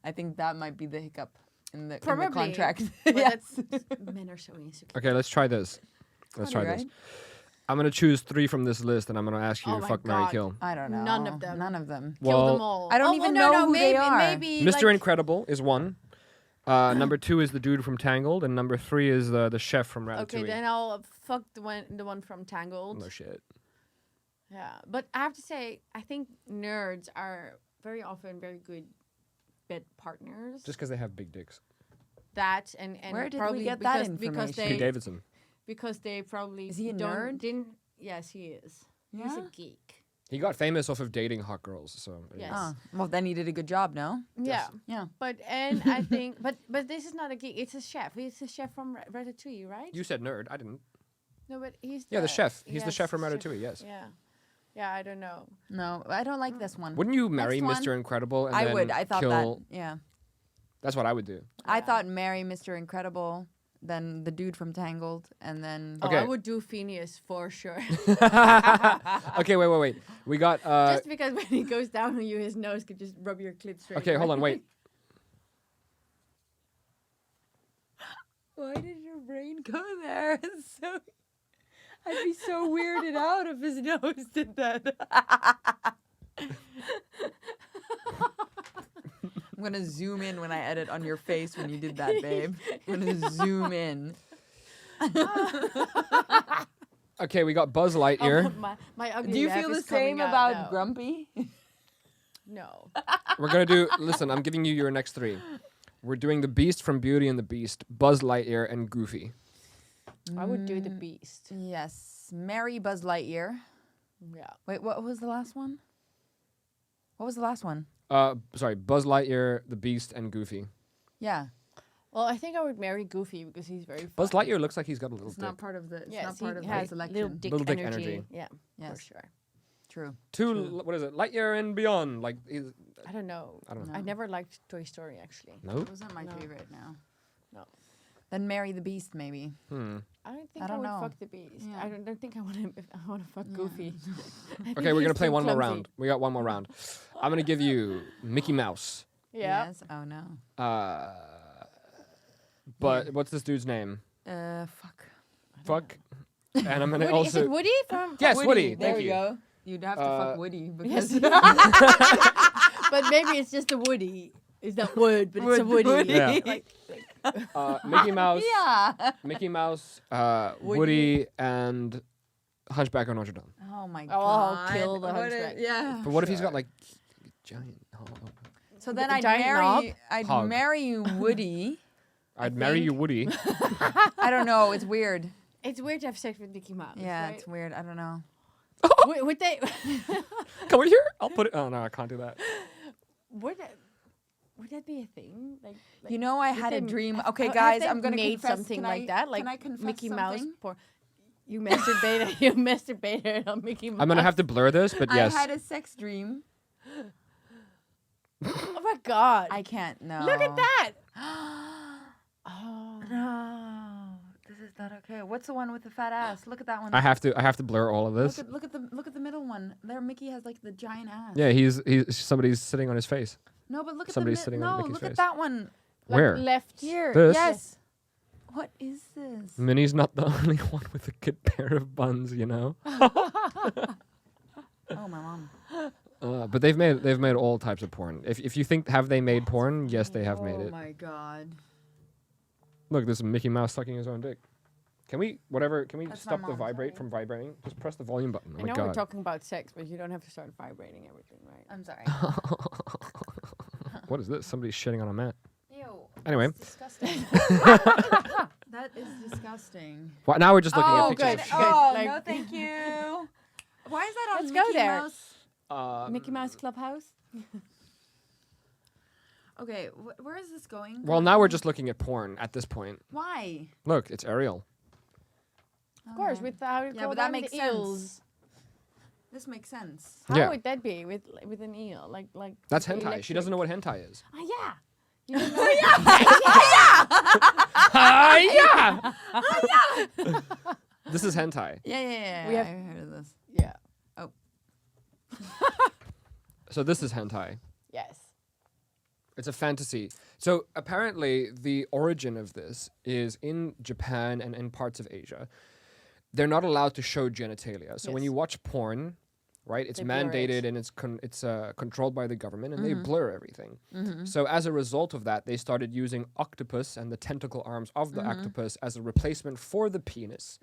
I think that might be the hiccup in the Probably. contract. But Yes. men are so insecure. Okay, let's try this. Let's try Funny, this. right? I'm gonna choose 3 from this list, and I'm gonna ask you Oh to my fuck, marry, God. kill. I don't know. None of them. None of them. Kill Well, them all. I don't Oh, even well, know who they maybe, are. Maybe Mr. like, Incredible is 1. Number 2 is the dude from Tangled, and number 3 is the chef from Ratatouille. Okay, then I'll fuck the one from Tangled. No shit. Yeah, but I have to say, I think nerds are very often very good bed partners. Just because they have big dicks. That and Where did we probably get that because information? Pete they Davidson. because they probably Is he a don't- nerd? Didn't yes, he is. He's Yeah? a geek. He got famous off of dating hot girls, so. Yes. Oh, well, then he did a good job, no? Yeah, Yeah. but and I think but this is not a geek. It's a chef. He's a chef from Ratatouille, right? You said nerd. I didn't. No, but he's Yeah, the chef. He's the yes, chef from Ratatouille. Yes. Yeah, yeah. I don't know. No, I don't like this one. Wouldn't you marry Next Mr. one. Incredible and I then would. I thought kill? that. Yeah. That's what I would do. I Yeah. thought marry Mr. Incredible, then the dude from Tangled, and then. Oh, Okay. I would do Phineas for sure. Okay, wait. We got. Just because when he goes down on you, his nose could just rub your clit straight. Okay, hold away. on, wait. Why did your brain go there? It's so. I'd be so weirded out if his nose did that. I'm gonna zoom in when I edit on your face when you did that, babe. I'm gonna zoom in. Okay, we got Buzz Oh, Lightyear. my ugly Do you laugh feel the is coming same out about now. Grumpy? No. We're gonna do. Listen, I'm giving you your next 3. We're doing the Beast from Beauty and the Beast, Buzz Lightyear, and Goofy. I would do the Beast. Yes, marry Buzz Lightyear. Yeah. Wait, what was the last one? What was the last one? Sorry, Buzz Lightyear, the Beast, and Goofy. Yeah, Well, I think I would marry Goofy because he's very. Buzz fun. Lightyear looks like he's got a little it's dick. not part of the. It's Yes, not part he of has the little selection. dick, Little dick energy. energy. Yeah, Yes, for sure. true. What is it? Lightyear and Beyond. Like, I don't know. I don't know. I No. never liked Toy Story actually. No? It wasn't my No. favorite. No. No. Then marry the Beast, maybe. I don't think I I, don't would know. fuck the Beast. Yeah. I don't think I want to. I want to fuck Goofy. I think Okay, we're he's gonna play too one more clumsy. round. We got one more round. I'm gonna give you Mickey Mouse. Yeah. Yes. Oh no. But what's this dude's name? Fuck. Fuck. And I'm gonna Woody, is also. it Woody from? Yes, Woody. There Thank you you. go. You'd have to fuck Woody because But maybe it's just a Woody. It's not wood, but it's a Wood- Woody. Yeah. Like, Mickey Mouse. yeah. Mickey Mouse. Woody and Hunchback of Notre Dame. Oh my Oh, god. I'll kill the What a- hunchback. Yeah. But what if he's got like giant? So then A I'd giant knob? marry. I'd Hog. marry Woody. I'd marry you, think- Woody. I don't know. It's weird. it's weird to have sex with Mickey Mouse. Yeah, right? it's weird. I don't know. Would they? Come over here. I'll put it. Oh no, I can't do that. would would that be a thing? Like You know, I if had a they- dream. have- Okay, have guys, they I'm gonna made confess. something Can like I- that, like can I confess Mickey Mouse something? porn. You masturbated. You masturbated on Mickey Mouse. I'm gonna have to blur this, but yes. I had a sex dream. Oh my god! I can't. No. Look at that. No, this is not okay. What's the one with the fat ass? Look at that one. I have to blur all of this. Look at the middle one. There, Mickey has like the giant ass. Yeah, he's somebody's sitting on his face. No, but look at Somebody's the sitting on Mickey's look face. at that one. Like Where? left here. This? Yes. What is this? Minnie's not the only one with a good pair of buns, you know. Oh, my mom. But they've made all types of porn. If you think have they made porn? Yes, they have made Oh it. my god. Look, this is Mickey Mouse sucking his own dick. Can we That's stop my the mom, vibrate sorry. from vibrating? Just press the volume button. Oh I my know god. we're talking about sex, but you don't have to start vibrating everything, right? I'm sorry. What is this? Somebody's shitting on a mat. Ew. Anyway. That's disgusting. That is disgusting. Well, now we're just looking Oh, at pictures good. of shit. Oh, Like- no, thank you. Why is that on Let's Mickey go there. Mouse? Mickey Mouse Clubhouse. Okay, where is this going? Well, now we're just looking at porn at this point. Why? Look, it's Ariel. Of course, with how you Yeah, call but that them, makes the sense. eels. This makes sense. How Yeah. would that be with an eel? Like That's the hentai. She doesn't know what hentai is. Ah, yeah. You don't know Yeah. This is hentai. Yeah. We have- I heard of this. Yeah. So this is hentai. Yes. It's a fantasy. So apparently, the origin of this is in Japan and in parts of Asia. They're not allowed to show genitalia. So when Yes. you watch porn, right, it's They blur mandated it. and it's controlled by the government, and they blur everything. So as a result of that, they started using octopus and the tentacle arms of the octopus as a replacement for the penis,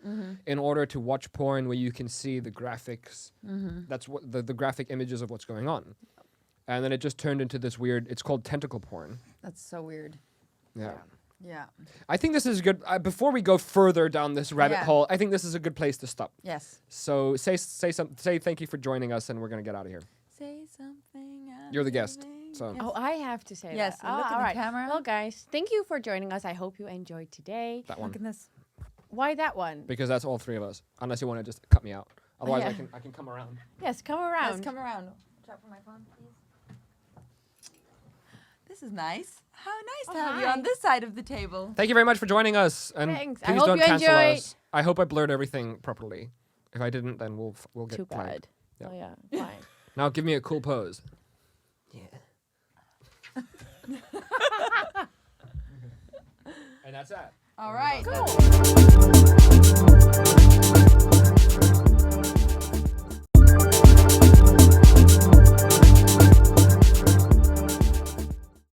in order to watch porn where you can see the graphics. That's what the graphic images of what's going on. And then it just turned into this weird. It's called tentacle porn. That's so weird. Yeah. Yeah. I think this is good. Before we go further down this rabbit Yeah. hole, I think this is a good place to stop. Yes. So say thank you for joining us, and we're gonna get out of here. Say something. You're the guest, so- Yes. Oh, I have to say Yes, that. Oh, look at all the right. camera. Well, guys, thank you for joining us. I hope you enjoyed today. That one, Look at this. Why that one? because that's all three of us. Unless you want to just cut me out. Otherwise, yeah. I can come around. Yes, come around. Let's come around. Drop for my phone, please. This is nice. How nice to have you hi. on this side of the table. Thank you very much for joining us, and Thanks. I please hope don't you cancel enjoyed. us. I hope I blurred everything properly. If I didn't, then we'll get Too flagged. bad. Yeah. Oh yeah, fine. Now give me a cool pose. Yeah. And that's that. All right. Cool.